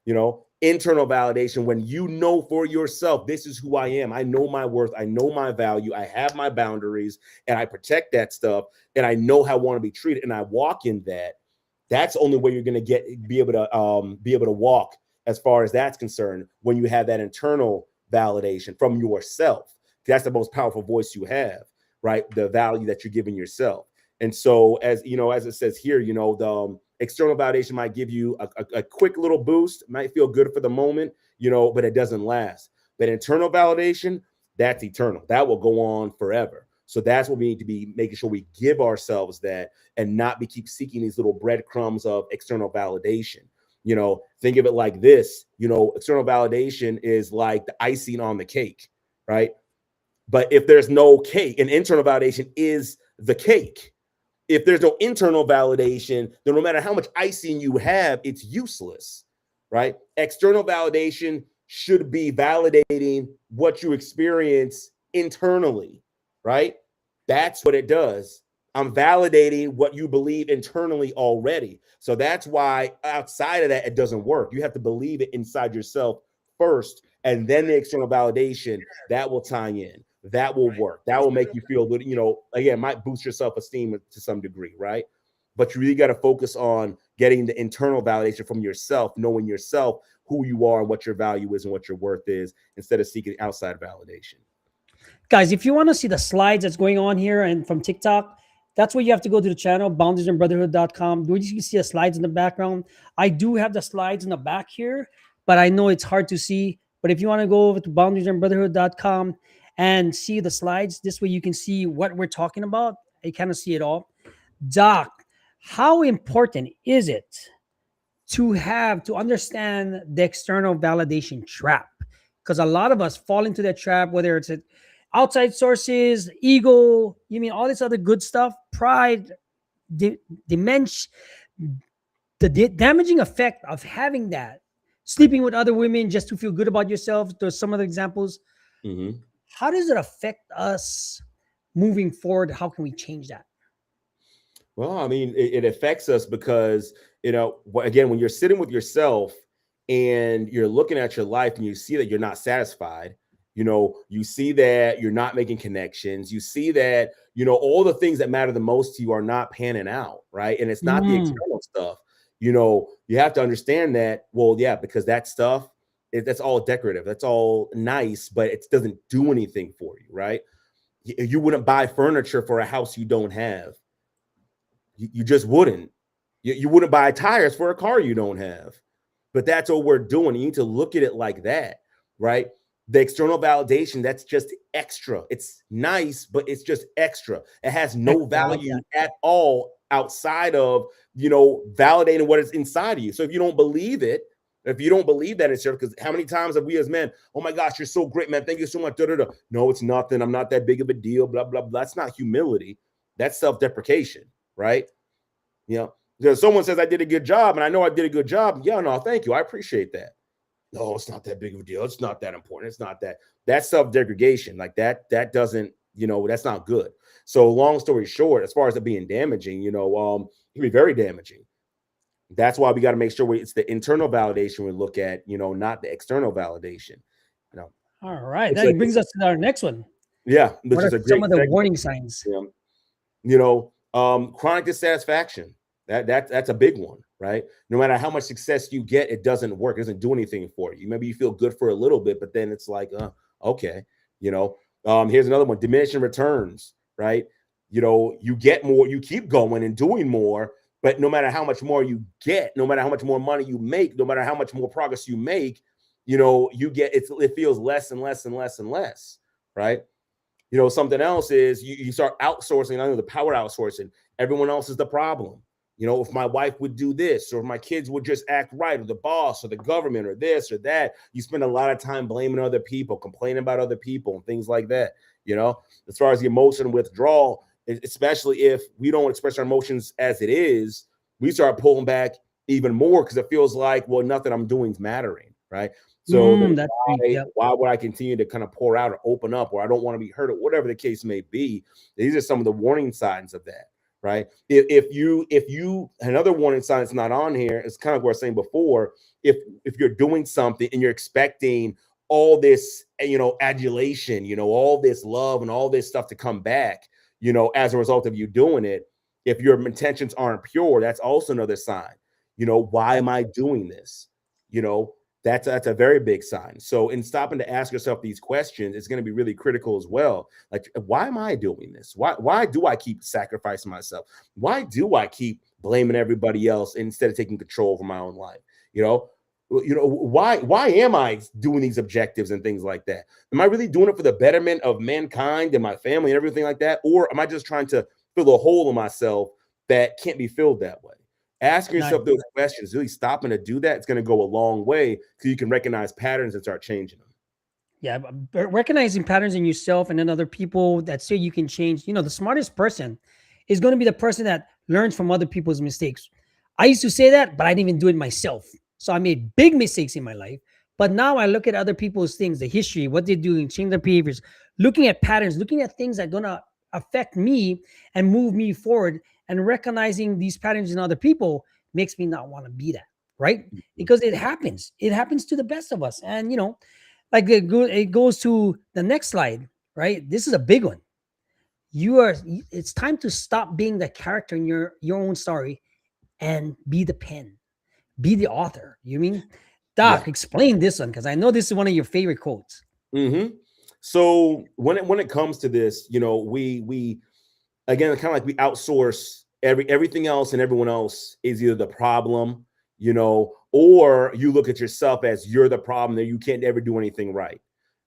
You know, internal validation, when you know for yourself, this is who I am. I know my worth. I know my value. I have my boundaries and I protect that stuff. And I know how I want to be treated. And I walk in that. That's the only way you're going to be able to walk as far as that's concerned when you have that internal validation from yourself. That's the most powerful voice you have, right? The value that you're giving yourself. And so, as you know, as it says here, you know, the external validation might give you a quick little boost, might feel good for the moment, you know, but it doesn't last. But internal validation, that's eternal. That will go on forever. So that's what we need to be making sure we give ourselves that and not keep seeking these little breadcrumbs of external validation. You know, think of it like this, you know, external validation is like the icing on the cake, right? But if there's no cake, and internal validation is the cake. If there's no internal validation, then no matter how much icing you have, it's useless, right? External validation should be validating what you experience internally, right? That's what it does. I'm validating what you believe internally already. So that's why outside of that, it doesn't work. You have to believe it inside yourself first, and then the external validation, that will tie in. That will work. That will make you feel good. You know, again, might boost your self-esteem to some degree, right? But you really got to focus on getting the internal validation from yourself, knowing yourself, who you are, and what your value is and what your worth is, instead of seeking outside validation. Guys, if you want to see the slides that's going on here and from TikTok, that's where you have to go to the channel, boundariesandbrotherhood.com. You can see the slides in the background. I do have the slides in the back here, but I know it's hard to see. But if you want to go over to boundariesandbrotherhood.com and see the slides. This way you can see what we're talking about. You kind of see it all. Doc, how important is it to understand the external validation trap? Because a lot of us fall into that trap, whether it's outside sources, ego, you mean all this other good stuff, pride, dementia, the damaging effect of having that, sleeping with other women just to feel good about yourself. There's some other examples. Mm-hmm. How does it affect us moving forward? How can we change that? Well, I mean, it affects us because, again, when you're sitting with yourself and you're looking at your life and you see that you're not satisfied, you see that you're not making connections, you see that, all the things that matter the most to you are not panning out, right? And it's not the Mm, external stuff. You have to understand that, well, yeah, because that stuff, that's all decorative, that's all nice, but it doesn't do anything for you, right? You wouldn't buy furniture for a house you don't have. You just wouldn't. You wouldn't buy tires for a car you don't have. But that's what we're doing. You need to look at it like that, right? The external validation, that's just extra. It's nice, but it's just extra. It has no I like value that. at all outside of, validating what is inside of you. So if you don't believe it, if you don't believe that it's yours, because how many times have we as men, oh my gosh, you're so great, man. Thank you so much. Da, da, da. No, it's nothing. I'm not that big of a deal. Blah, blah, blah. That's not humility. That's self-deprecation, right? Because someone says I did a good job and I know I did a good job. Yeah, no, thank you. I appreciate that. No, it's not that big of a deal. It's not that important. It's not that. That's self-degradation. Like that doesn't, that's not good. So long story short, as far as it being damaging, it can be very damaging. That's why we got to make sure it's the internal validation we look at, not the external validation. You know, All right. it's That like, brings us to our next one. yeah, which What are is a some great of the segment. warning signs? Chronic dissatisfaction. That's a big one, right? No matter how much success you get, it doesn't work. It doesn't do anything for you. Maybe you feel good for a little bit, but then it's like, okay, here's another one: diminishing returns, right? You get more, you keep going and doing more, but no matter how much more you get, no matter how much more money you make, no matter how much more progress you make, you get it feels less and less and less and less, right? Something else is you start outsourcing. I know the power outsourcing. Everyone else is the problem. If my wife would do this, or if my kids would just act right, or the boss, or the government, or this or that, you spend a lot of time blaming other people, complaining about other people, and things like that. As far as the emotion withdrawal, especially if we don't express our emotions as it is, we start pulling back even more because it feels like, well, nothing I'm doing is mattering, right? So then That's deep. Yep. why would I continue to kind of pour out or open up, or I don't want to be hurt, or whatever the case may be? These are some of the warning signs of that, right? If you another warning sign that's not on here is kind of what I was saying before. If you're doing something and you're expecting all this, adulation, all this love and all this stuff to come back, as a result of you doing it, if your intentions aren't pure, that's also another sign. Why am I doing this? That's a very big sign. So in stopping to ask yourself these questions, it's going to be really critical as well. Like, why am I doing this? Why do I keep sacrificing myself? Why do I keep blaming everybody else instead of taking control over my own life? Why am I doing these objectives and things like that? Am I really doing it for the betterment of mankind and my family and everything like that? Or am I just trying to fill a hole in myself that can't be filled that way? Asking Nice. yourself those questions, really stopping to do that, it's going to go a long way so you can recognize patterns and start changing them. Yeah, recognizing patterns in yourself and in other people that say you can change. The smartest person is going to be the person that learns from other people's mistakes. I used to say that, but I didn't even do it myself. So I made big mistakes in my life. But now I look at other people's things, the history, what they're doing, change their behaviors, looking at patterns, looking at things that are going to affect me and move me forward. And recognizing these patterns in other people makes me not want to be that, right? Because it happens. It happens to the best of us. And, like it goes to the next slide, right? This is a big one. It's time to stop being the character in your own story and be the pen, be the author. You mean, Doc, Yeah. explain this one, because I know this is one of your favorite quotes. Mm-hmm. So when it comes to this, we again, kind of like we outsource everything else, and everyone else is either the problem, or you look at yourself as you're the problem, that you can't ever do anything right.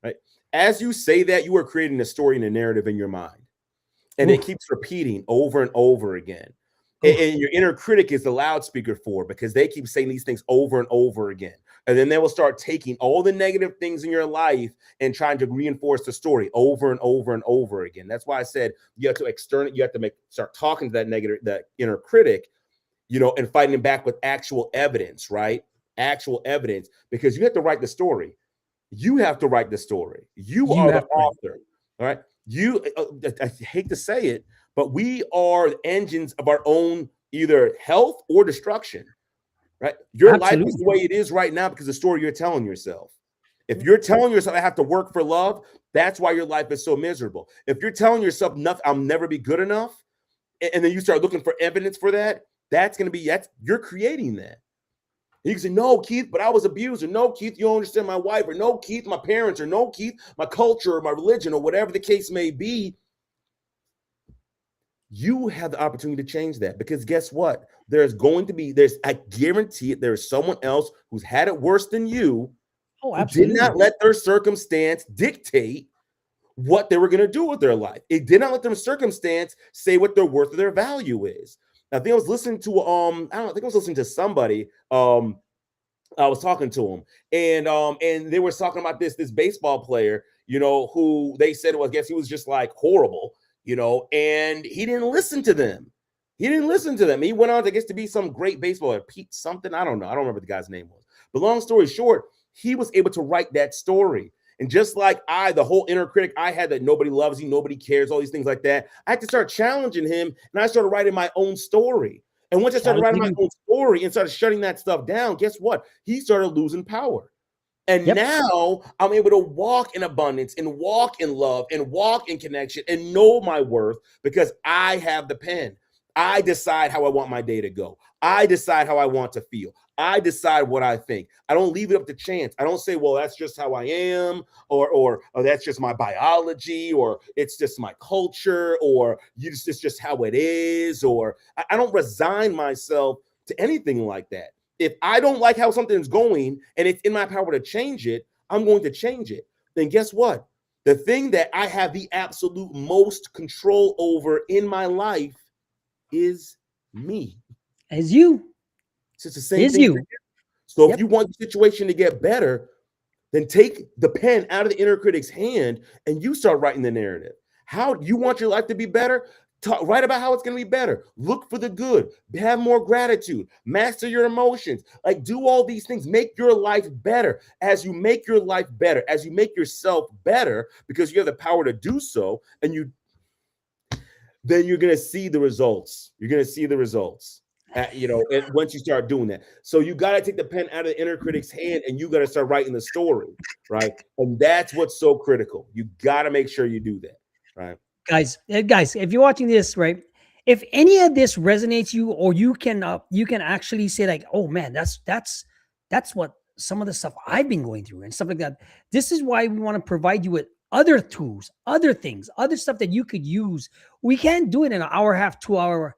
right? As you say that, you are creating a story and a narrative in your mind. And it Oof, keeps repeating over and over again. oof. And your inner critic is the loudspeaker for it, because they keep saying these things over and over again. And then they will start taking all the negative things in your life and trying to reinforce the story over and over and over again. That's why I said you have to start talking to that inner critic, and fighting back with actual evidence, right? Actual evidence, because you have to write the story. You have to write the story. You You are the have to. author, all right? I hate to say it, but we are the engines of our own either health or destruction, right? Your life is Absolutely. the way it is right now because of the story you're telling yourself. If you're telling yourself I have to work for love, that's why your life is so miserable. If you're telling yourself nothing, I'll never be good enough, and then you start looking for evidence for that, you're creating that. You can say, no, Keith, but I was abused. Or no, Keith, you don't understand my wife. Or no, Keith, my parents. Or no, Keith, my culture or my religion, or whatever the case may be. You have the opportunity to change that, because guess what? I guarantee it, there's someone else who's had it worse than you, Oh, who did absolutely. not let their circumstance dictate what they were going to do with their life. It did not let their circumstance say what their worth or their value is. I think I was listening to somebody. I was talking to him, and they were talking about this baseball player, who they said I guess he was just like horrible, and he didn't listen to them. He didn't listen to them. He went on, I guess, to be some great baseballer, Pete something. I don't know. I don't remember what the guy's name was. But long story short, he was able to write that story. And just like the whole inner critic I had, that nobody loves you, nobody cares, all these things like that, I had to start challenging him, and I started writing my own story. And once I started writing my Challenging. own story and started shutting that stuff down, guess what? He started losing power. And Yep. now I'm able to walk in abundance and walk in love and walk in connection and know my worth, because I have the pen. I decide how I want my day to go. I decide how I want to feel. I decide what I think. I don't leave it up to chance. I don't say, well, that's just how I am, or that's just my biology, or it's just my culture, or it's just how it is, or I don't resign myself to anything like that. If I don't like how something's going and it's in my power to change it, I'm going to change it. Then guess what? The thing that I have the absolute most control over in my life is me. As you. It's just the same Is thing for you. you. So if Yep. you want the situation to get better, then take the pen out of the inner critic's hand and you start writing the narrative. How you want your life to be better? Write about how it's going to be better. Look for the good. Have more gratitude. Master your emotions. Like, do all these things. Make your life better. As you make your life better, as you make yourself better, because you have the power to do so, and then you're going to see the results. You're going to see the results. Once you start doing that. So you got to take the pen out of the inner critic's hand, and you got to start writing the story, right? And that's what's so critical. You got to make sure you do that, right? Guys, if you're watching this, right, if any of this resonates you, or you can actually say like, oh man, that's what some of the stuff I've been going through and stuff like that. This is why we want to provide you with other tools, other things, other stuff that you could use. We can't do it in an hour and a half, 2 hour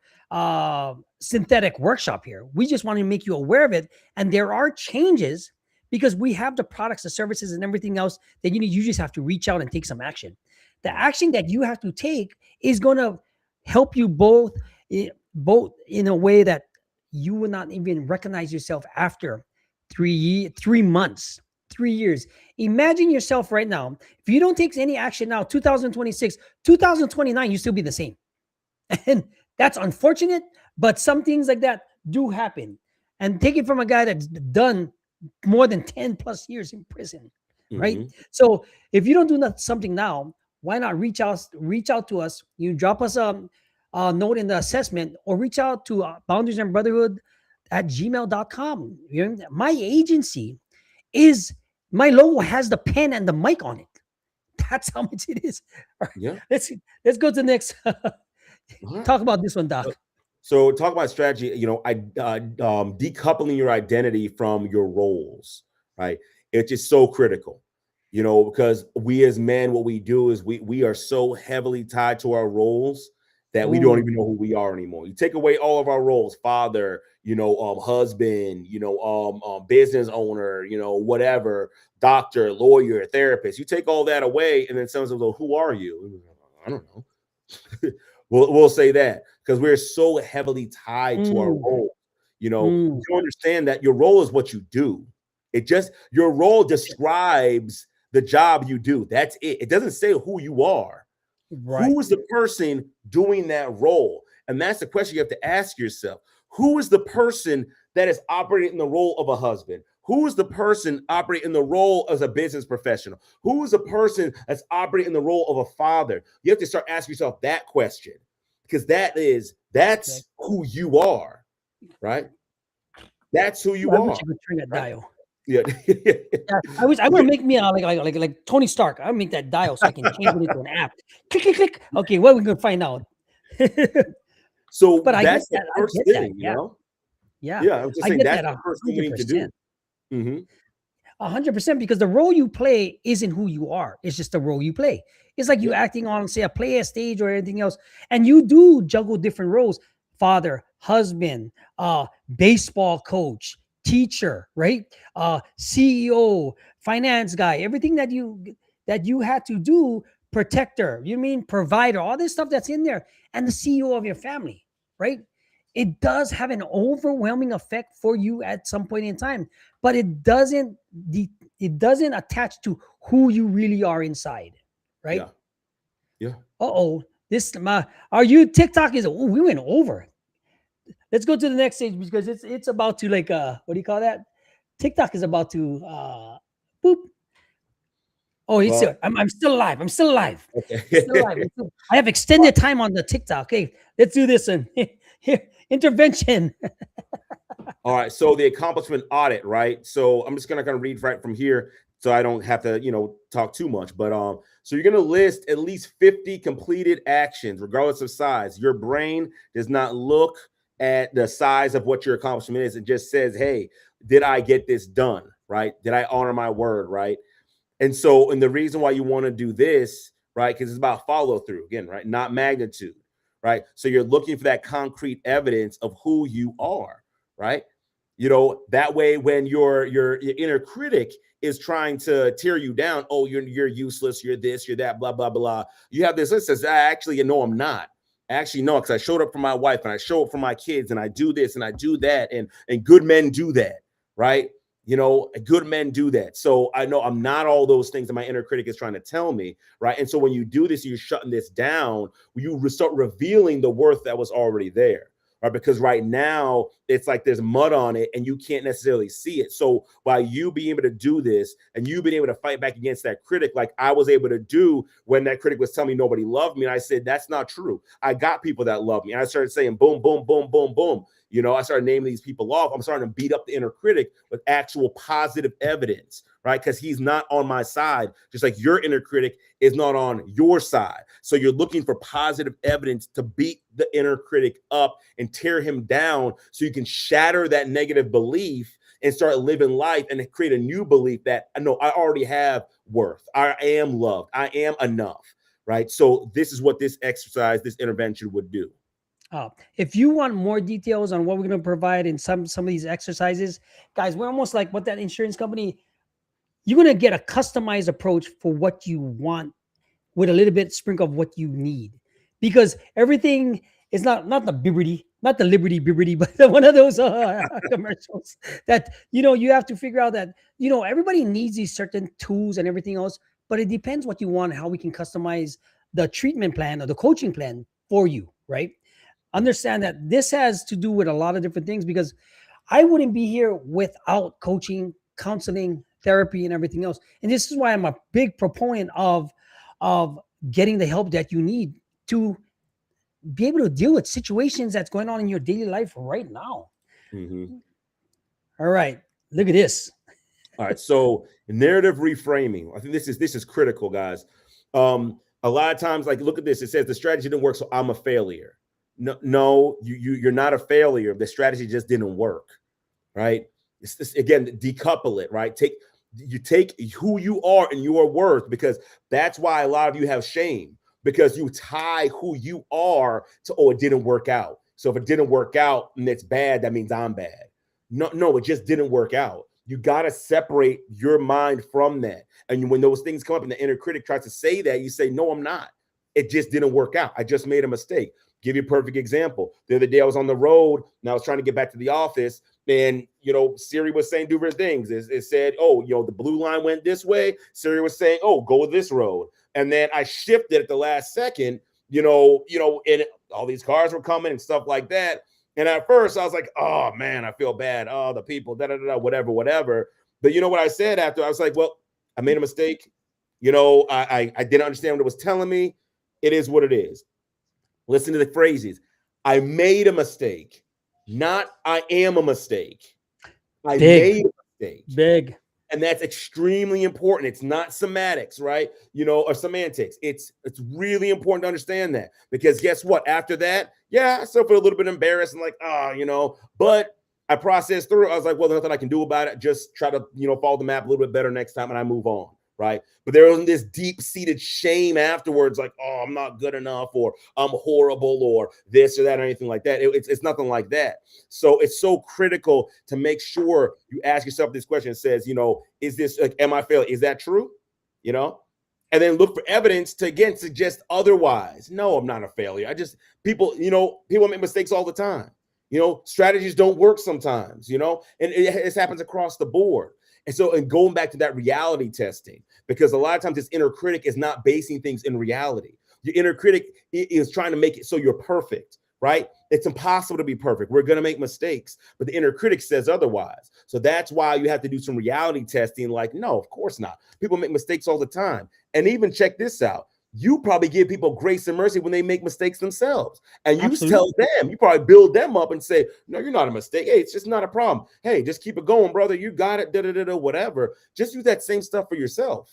synthetic workshop here. We just want to make you aware of it. And there are changes, because we have the products, the services, and everything else that you just have to reach out and take some action. The action that you have to take is going to help you both in a way that you will not even recognize yourself after 3 months, 3 years. Imagine yourself right now. If you don't take any action now, 2026, 2029, you still be the same. And that's unfortunate, but some things like that do happen. And take it from a guy that's done more than 10 plus years in prison, right? Mm-hmm. So if you don't do something now, why not reach out to us? You drop us a note in the assessment, or reach out to boundaries and brotherhood at gmail.com. My agency is, my logo has the pen and the mic on it. That's how much it is. All right, Yeah. let's go to the next. All Talk about this one, right. Doc. So talk about strategy, decoupling your identity from your roles, right? It's just so critical, because we as men, what we do is we are so heavily tied to our roles, that we don't even know who we are anymore. You take away all of our roles, father, husband, business owner, whatever, doctor, lawyer, therapist. You take all that away, and then someone says, well, who are you? I don't know. we'll say that because we're so heavily tied to our role. You understand that your role is what you do. Your role describes the job you do. That's it. It doesn't say who you are. Right. Who is the person doing that role? And that's the question you have to ask yourself. Who is the person that is operating in the role of a husband? Who is the person operating in the role as a business professional? Who is the person that's operating in the role of a father? You have to start asking yourself that question, because that's who you are, right? That's who you are. I wish I could turn that dial. Yeah. I want to make me like Tony Stark. I'll make that dial so I can change it into an app. Click, click, click. Okay, what are we gonna find out? So but that's the first thing, yeah. I was just saying that's the first thing we need to do. 100%, because the role you play isn't who you are. It's just the role you play. It's like you acting on, say, a play, a stage, or anything else, and you do juggle different roles: father, husband, baseball coach, teacher, right? CEO, finance guy, everything that you had to do, protector, provider, all this stuff that's in there, and the CEO of your family, right? It does have an overwhelming effect for you at some point in time, but it doesn't attach to who you really are inside, right? Yeah. Are you TikTok we went over. Let's go to the next stage, because it's about to, like, what do you call that? TikTok is about to boop. Oh, I'm still alive. I'm still alive. Okay. Still alive. I have extended time on the TikTok. Okay, let's do this one. Here, intervention. All right. So the accomplishment audit, right? So I'm just gonna read right from here, so I don't have to, talk too much. But so you're gonna list at least 50 completed actions, regardless of size. Your brain does not look at the size of what your accomplishment is. It just says, hey, did I get this done? Right? Did I honor my word? Right? And the reason why you want to do this, right? Because it's about follow through again, right? Not magnitude, right? So you're looking for that concrete evidence of who you are, right? That way, when your inner critic is trying to tear you down, oh, you're useless, you're this, you're that, blah, blah, blah. You have this list that says, actually, I'm not. Actually, no, because I showed up for my wife and I show up for my kids and I do this and I do that. And good men do that, right? Good men do that. So I know I'm not all those things that my inner critic is trying to tell me, right? And so when you do this, you're shutting this down. You start revealing the worth that was already there, right? Because right now it's like there's mud on it and you can't necessarily see it. So by you being able to do this and you being able to fight back against that critic, like I was able to do when that critic was telling me nobody loved me, and I said, that's not true. I got people that love me. And I started saying, boom, boom, boom, boom, boom. I started naming these people off. I'm starting to beat up the inner critic with actual positive evidence, right? Because he's not on my side, just like your inner critic is not on your side. So you're looking for positive evidence to beat the inner critic up and tear him down so you can shatter that negative belief and start living life and create a new belief that, no, I already have worth. I am loved. I am enough, right? So this is what this exercise, this intervention would do. If you want more details on what we're going to provide in some of these exercises, guys, we're almost like what that insurance company. You're going to get a customized approach for what you want, with a little bit sprinkle of what you need, because everything is not the liberty, but one of those commercials that you have to figure out that everybody needs these certain tools and everything else, but it depends what you want, how we can customize the treatment plan or the coaching plan for you, right? Understand that this has to do with a lot of different things, because I wouldn't be here without coaching, counseling, therapy, and everything else. And this is why I'm a big proponent of getting the help that you need to be able to deal with situations that's going on in your daily life right now. All right, look at this. All right, so narrative reframing. I think this is critical, guys. A lot of times, like, look at this. It says the strategy didn't work, so I'm a failure. No, you're not a failure. The strategy just didn't work, right? It's this, again, decouple it, right? Take who you are and your worth, because that's why a lot of you have shame. because you tie who you are to, oh, it didn't work out. So if it didn't work out and it's bad, that means I'm bad. No, it just didn't work out. You got to separate your mind from that. And when those things come up and the inner critic tries to say that, you say, no, I'm not. It just didn't work out. I just made a mistake. Give you a perfect example. The other day I was on the road and I was trying to get back to the office, and Siri was saying different things. It said, oh, the blue line went this way. Siri was saying, oh, go this road. And then I shifted at the last second, and all these cars were coming and stuff like that. And at first I was like, oh man, I feel bad. Oh, the people, whatever. But you know what I said after? I was like, well, I made a mistake. I didn't understand what it was telling me. It is what it is. Listen to the phrases. I made a mistake, not I am a mistake. I made a mistake. Big. And that's extremely important. It's not semantics, right? Or semantics. It's really important to understand that, because guess what? After that, yeah, I still feel a little bit embarrassed and like, but I processed through it. I was like, well, there's nothing I can do about it. Just try to, follow the map a little bit better next time, and I move on. Right. But there wasn't this deep-seated shame afterwards, like, oh, I'm not good enough, or I'm horrible, or this or that, or anything like that. It's nothing like that. So it's so critical to make sure you ask yourself this question. It says, is this, like, am I failing? Is that true? And then look for evidence to, again, suggest otherwise. No, I'm not a failure. People make mistakes all the time. Strategies don't work sometimes, and it happens across the board. And going back to that reality testing, because a lot of times this inner critic is not basing things in reality. Your inner critic is trying to make it so you're perfect, right? It's impossible to be perfect. We're going to make mistakes, but the inner critic says otherwise. So that's why you have to do some reality testing. Like, no, of course not. People make mistakes all the time. And even check this out. You probably give people grace and mercy when they make mistakes themselves. And you tell them, you probably build them up and say, no, you're not a mistake. Hey, it's just not a problem. Hey, just keep it going, brother. You got it, whatever. Just use that same stuff for yourself,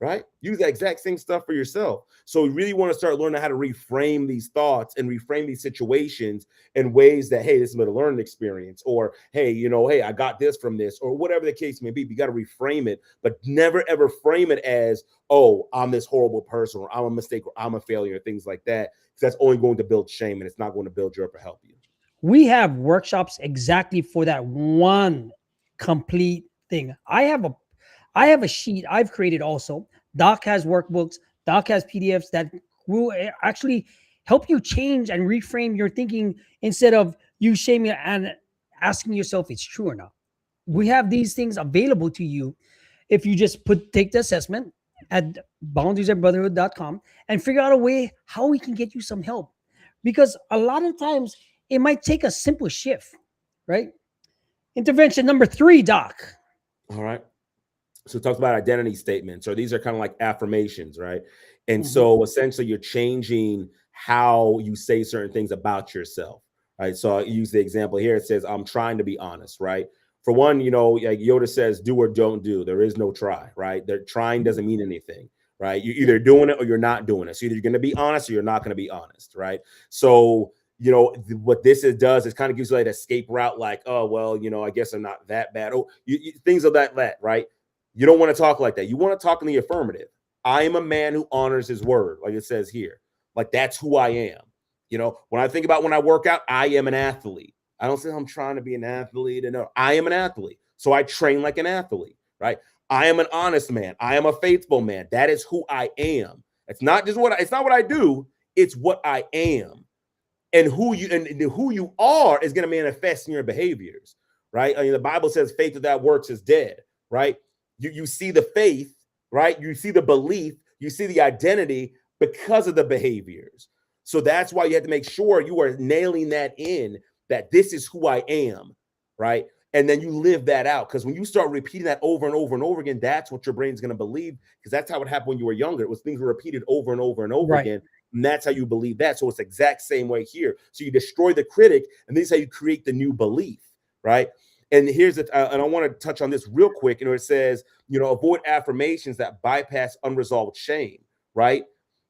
right? Use that exact same stuff for yourself. So we really want to start learning how to reframe these thoughts and reframe these situations in ways that, hey, this has been a learning experience, or, hey, hey, I got this from this, or whatever the case may be. You got to reframe it, but never, ever frame it as, oh, I'm this horrible person, or I'm a mistake, or I'm a failure, things like that. Because that's only going to build shame, and it's not going to build you up or help you. We have workshops exactly for that one complete thing. I have a sheet I've created also. Doc has workbooks. Doc has PDFs that will actually help you change and reframe your thinking instead of you shaming and asking yourself it's true or not. We have these things available to you if you just take the assessment at boundariesandbrotherhood.com and figure out a way how we can get you some help. Because a lot of times it might take a simple shift, right? Intervention number 3, Doc. All right. So it talks about identity statements, or these are kind of like affirmations, right? And so essentially you're changing how you say certain things about yourself, right? So I use the example here. It says, I'm trying to be honest, right? For one, like Yoda says, do or don't do. There is no try, right? That trying doesn't mean anything, right? You're either doing it or you're not doing it. So either you're going to be honest or you're not going to be honest, right? So, what this does is kind of gives you like an escape route, like, oh, well, I guess I'm not that bad. Oh, things of that, right? You don't want to talk like that. You want to talk in the affirmative. I am a man who honors his word, like it says here. Like, that's who I am. When I think about when I work out, I am an athlete. I don't say I'm trying to be an athlete. No, I am an athlete. So I train like an athlete, right? I am an honest man. I am a faithful man. That is who I am. It's not just it's not what I do. It's what I am. And who you are is going to manifest in your behaviors, right? I mean, the Bible says faith without works is dead, right? You see the faith, right? You see the belief, you see the identity because of the behaviors. So that's why you have to make sure you are nailing that in, that this is who I am, right? And then you live that out. Because when you start repeating that over and over and over again, that's what your brain's going to believe. Because that's how it happened when you were younger. It was things were repeated over and over and over again. And that's how you believe that. So it's the exact same way here. So you destroy the critic, and this is how you create the new belief, right? And here's it. And I want to touch on this real quick. It says, avoid affirmations that bypass unresolved shame, right?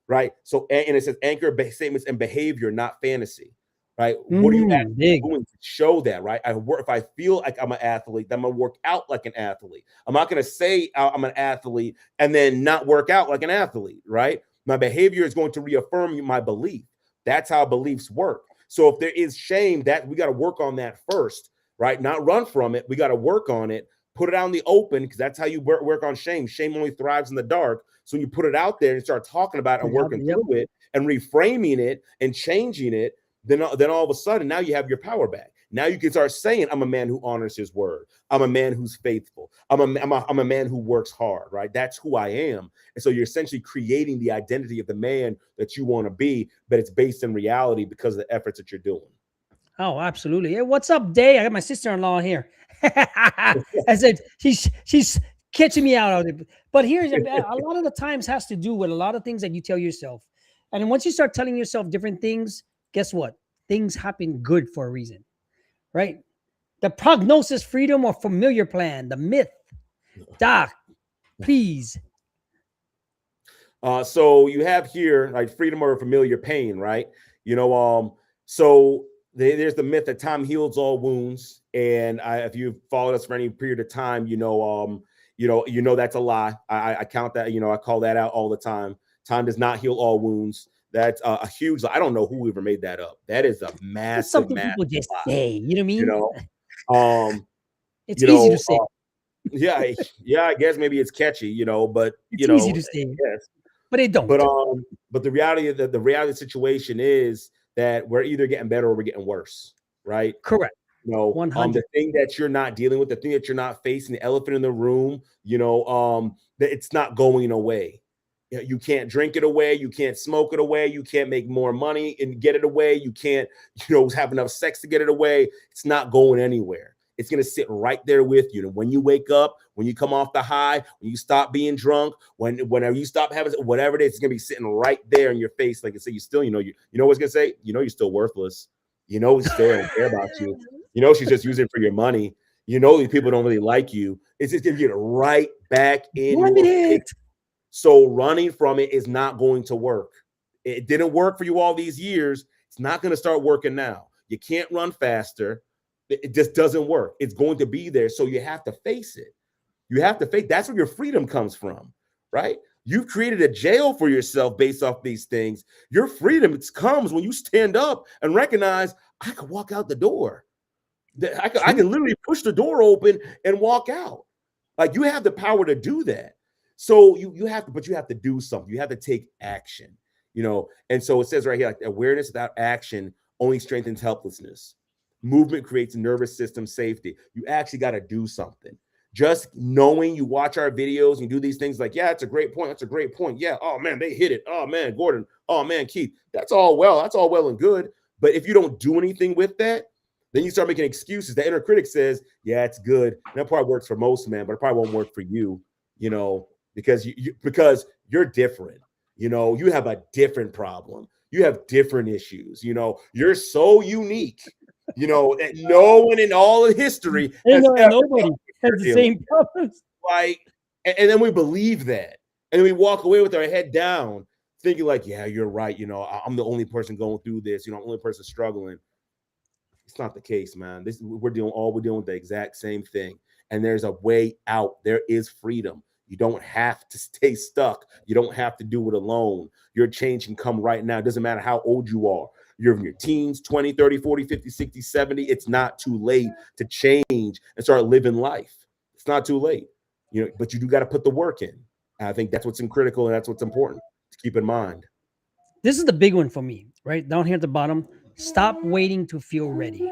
Right. So, and it says anchor statements and behavior, not fantasy, right? What are you actually doing to show that, right? If I feel like I'm an athlete, then I'm going to work out like an athlete. I'm not going to say I'm an athlete and then not work out like an athlete, right? My behavior is going to reaffirm my belief. That's how beliefs work. So if there is shame, that we got to work on that first, right? Not run from it. We got to work on it, put it out in the open, because that's how you work on shame. Shame only thrives in the dark. So when you put it out there and start talking about it and working through it and reframing it and changing it, then all of a sudden now you have your power back. Now you can start saying, I'm a man who honors his word. I'm a man who's faithful. I'm a man who works hard, right? That's who I am. And so you're essentially creating the identity of the man that you want to be, but it's based in reality because of the efforts that you're doing. Oh, absolutely. Hey, what's up, Day? I got my sister-in-law here. I said she's catching me out of it. But here's a lot of the times has to do with a lot of things that you tell yourself. And then once you start telling yourself different things, guess what? Things happen good for a reason, right? The prognosis, freedom, or familiar plan, the myth. Doc, please. So you have here like freedom or familiar pain, right? So there's the myth that time heals all wounds, and if you've followed us for any period of time, that's a lie. I count that, I call that out all the time. Time does not heal all wounds. That's a huge. I don't know who ever made that up. That is a massive. It's something people just say. You know what I mean? It's easy to say. Yeah. I guess maybe it's catchy, but it's easy to say. Yes. But it don't. But the reality of the reality of the situation is that we're either getting better or we're getting worse, right? Correct. 100. The thing that you're not dealing with, the thing that you're not facing, the elephant in the room, that it's not going away. You can't drink it away. You can't smoke it away. You can't make more money and get it away. You can't, have enough sex to get it away. It's not going anywhere. It's going to sit right there with you. And when you wake up, when you come off the high, when you stop being drunk, whenever you stop having whatever it is, it's going to be sitting right there in your face. Like I say, you still, you know what's going to say? You're still worthless. We still don't care about you. She's just using it for your money. These people don't really like you. It's just going to get right back in your face. So running from it is not going to work. It didn't work for you all these years. It's not going to start working now. You can't run faster. It just doesn't work. It's going to be there. So you have to face it. You have to face. That's where your freedom comes from, right? You've created a jail for yourself based off these things. Your freedom comes when you stand up and recognize, I can walk out the door. I can literally push the door open and walk out. Like, you have the power to do that. So you have to do something. You have to take action, And so it says right here, like, awareness without action only strengthens helplessness. Movement creates nervous system safety. You actually got to do something. Just knowing, you watch our videos and do these things like, yeah, that's a great point. That's a great point. Yeah. Oh man, they hit it. Oh man, Gordon. Oh man, Keith. That's all well and good. But if you don't do anything with that, then you start making excuses. The inner critic says, yeah, it's good. And that probably works for most men, but it probably won't work for you, because you're different. You have a different problem. You have different issues. You're so unique. That no one in all of history nobody has the same problems. Like, and then we believe that, and then we walk away with our head down, thinking like, yeah, you're right. I'm the only person going through this. I'm the only person struggling. It's not the case, man. We're dealing with the exact same thing, and there's a way out. There is freedom. You don't have to stay stuck. You don't have to do it alone. Your change can come right now. It doesn't matter how old you are. You're in your teens, 20, 30, 40, 50, 60, 70. It's not too late to change and start living life. It's not too late, but you do got to put the work in. And I think that's what's critical, and that's what's important to keep in mind. This is the big one for me, right? Down here at the bottom. Stop waiting to feel ready.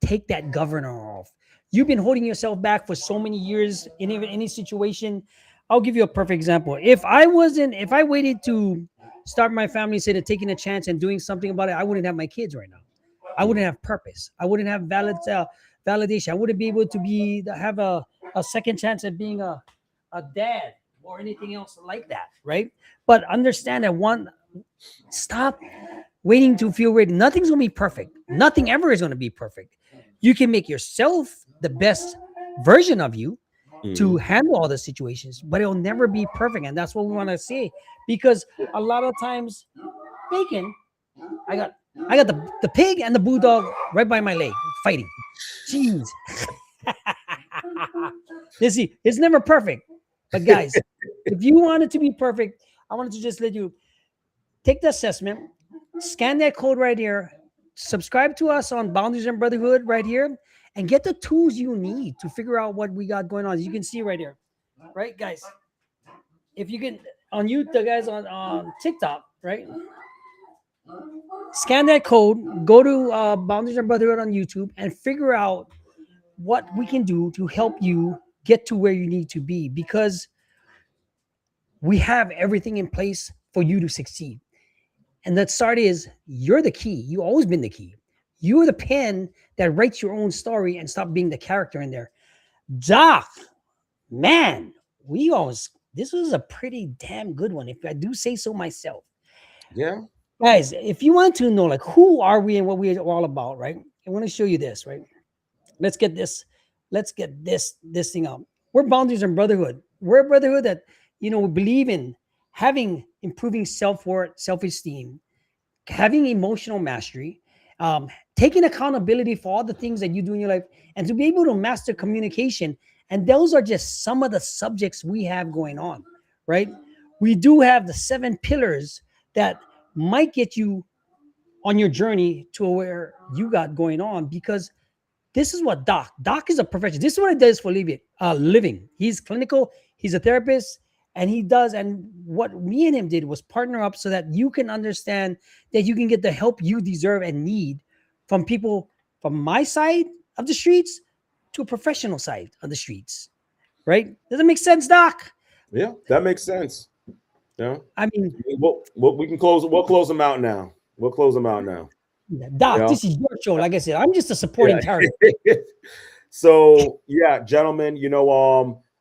Take that governor off. You've been holding yourself back for so many years in any situation. I'll give you a perfect example. If I waited to start my family instead of taking a chance and doing something about it, I wouldn't have my kids right now. I wouldn't have purpose. I wouldn't have validation. I wouldn't be able to have a second chance at being a dad or anything else like that, right? But understand that stop waiting to feel ready. Nothing's going to be perfect. Nothing ever is going to be perfect. You can make yourself the best version of you to handle all the situations, but it'll never be perfect. And that's what we want to see, because a lot of times, bacon, I got the pig and the bulldog right by my leg fighting. Jeez. You see, it's never perfect. But guys, if you want it to be perfect, I wanted to just let you take the assessment, scan that code right here, subscribe to us on Boundaries and Brotherhood right here, and get the tools you need to figure out what we got going on. As you can see right here, right, guys? If you can, on you, the guys on TikTok, right? Scan that code, go to Boundaries and Brotherhood on YouTube, and figure out what we can do to help you get to where you need to be, because we have everything in place for you to succeed. And that start is you're the key. You always been the key. You're the pen that writes your own story, and stop being the character in there. Doc, man, we always, this was a pretty damn good one, if I do say so myself. Yeah. Guys, if you want to know like who are we and what we're all about, right? I want to show you this, right? Let's get this, let's get this thing out. We're Boundaries and Brotherhood. We're a brotherhood that, we believe in having improving self-worth, self-esteem, having emotional mastery, taking accountability for all the things that you do in your life, and to be able to master communication. And those are just some of the subjects we have going on, right? We do have the 7 pillars that might get you on your journey to where you got going on, because this is what Doc is a professional. This is what he does for living. He's clinical. He's a therapist, and he does. And what me and him did was partner up so that you can understand that you can get the help you deserve and need from people from my side of the streets to a professional side of the streets. Right? Does it make sense, Doc? Yeah, that makes sense. Yeah. I mean, We can close. We'll close them out now. We'll close them out now. Doc, Yeah. this is your show. Like I said, I'm just a supporting character. So yeah, gentlemen,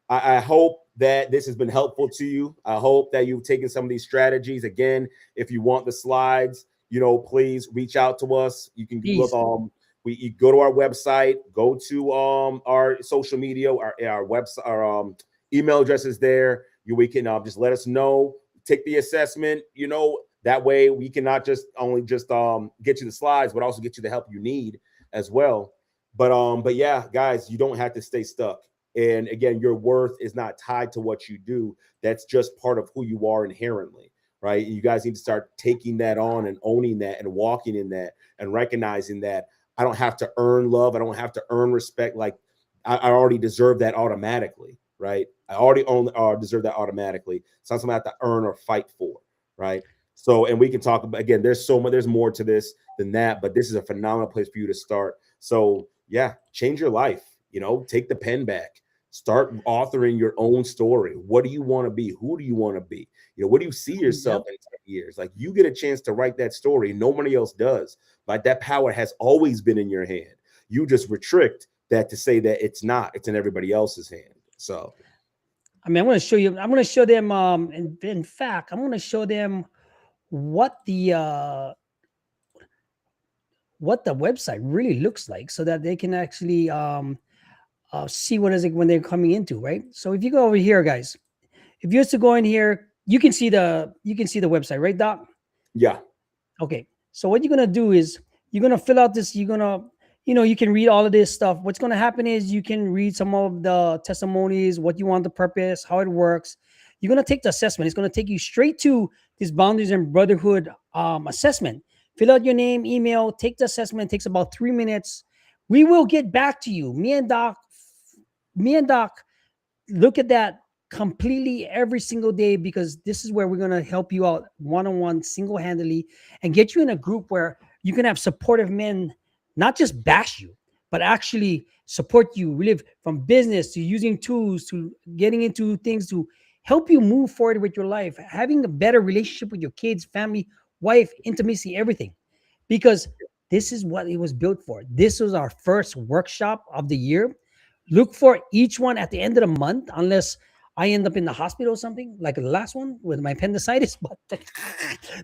I hope that this has been helpful to you. I hope that you've taken some of these strategies. Again, if you want the slides, please reach out to us. You can look. You go to our website, go to our social media, our website, our email address is there. We can just let us know. Take the assessment. That way we can not just get you the slides, but also get you the help you need as well. But yeah, guys, you don't have to stay stuck. And again, your worth is not tied to what you do. That's just part of who you are inherently, right? You guys need to start taking that on and owning that and walking in that and recognizing that I don't have to earn love. I don't have to earn respect. Like I already deserve that automatically, right? I already deserve that automatically. It's not something I have to earn or fight for, right? So, and we can talk about, again, there's more to this than that, but this is a phenomenal place for you to start. So yeah, change your life, take the pen back, start authoring your own story. What do you want to be? Who do you want to be? What do you see yourself in 10 years? Like, you get a chance to write that story. Nobody else does. Like, that power has always been in your hand. You just restrict that to say that it's not, it's in everybody else's hand. So, I'm going to show you, I'm going to show them, in fact, I'm going to show them what the website really looks like, so that they can actually see what is it when they're coming into, right? So if you go over here, guys, if you used to go in here, you can see the website, right, Doc? Yeah. Okay. So what you're gonna do is you're gonna fill out this. You're gonna, you can read all of this stuff. What's gonna happen is you can read some of the testimonies, what you want the purpose, how it works. You're gonna take the assessment. It's gonna take you straight to this Boundaries and Brotherhood assessment. Fill out your name, email, take the assessment. It takes about 3 minutes. We will get back to you. Me and Doc look at that completely every single day, because this is where we're going to help you out one-on-one, single-handedly, and get you in a group where you can have supportive men, not just bash you, but actually support you. We live from business to using tools to getting into things to help you move forward with your life, having a better relationship with your kids, family, wife, intimacy, everything. Because this is what it was built for. This was our first workshop of the year. Look for each one at the end of the month, unless I end up in the hospital or something, like the last one with my appendicitis. But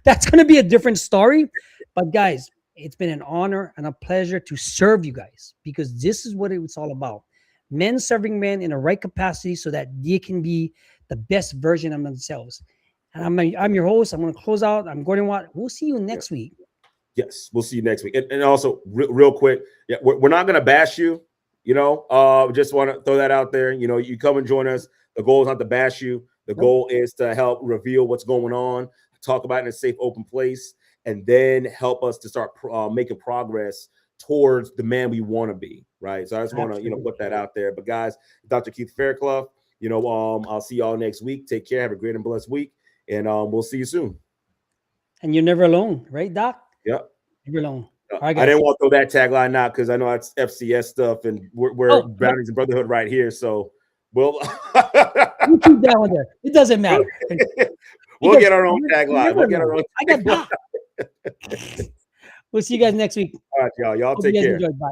that's going to be a different story. But guys, it's been an honor and a pleasure to serve you guys, because this is what it's all about. Men serving men in the right capacity so that they can be the best version of themselves. And I'm your host. I'm going to close out. I'm Gordon Watt. We'll see you next week. Yes, we'll see you next week. And also, real quick, yeah, we're not going to bash you. Just want to throw that out there. You come and join us. The goal is not to bash you. The goal is to help reveal what's going on, talk about it in a safe, open place, and then help us to start making progress towards the man we want to be, right? So I just want to, put that out there. But guys, Dr. Keith Fairclough, I'll see y'all next week. Take care. Have a great and blessed week. And we'll see you soon. And you're never alone, right, Doc? Yep. Never alone. All right, I didn't want to throw that tagline out because I know that's FCS stuff, and we're Boundaries and Brotherhood right here. So we'll you keep that one there. It doesn't matter. We'll get our own tagline. We'll get our own. I got Doc. We'll see you guys next week. All right, y'all. Y'all take care. Bye.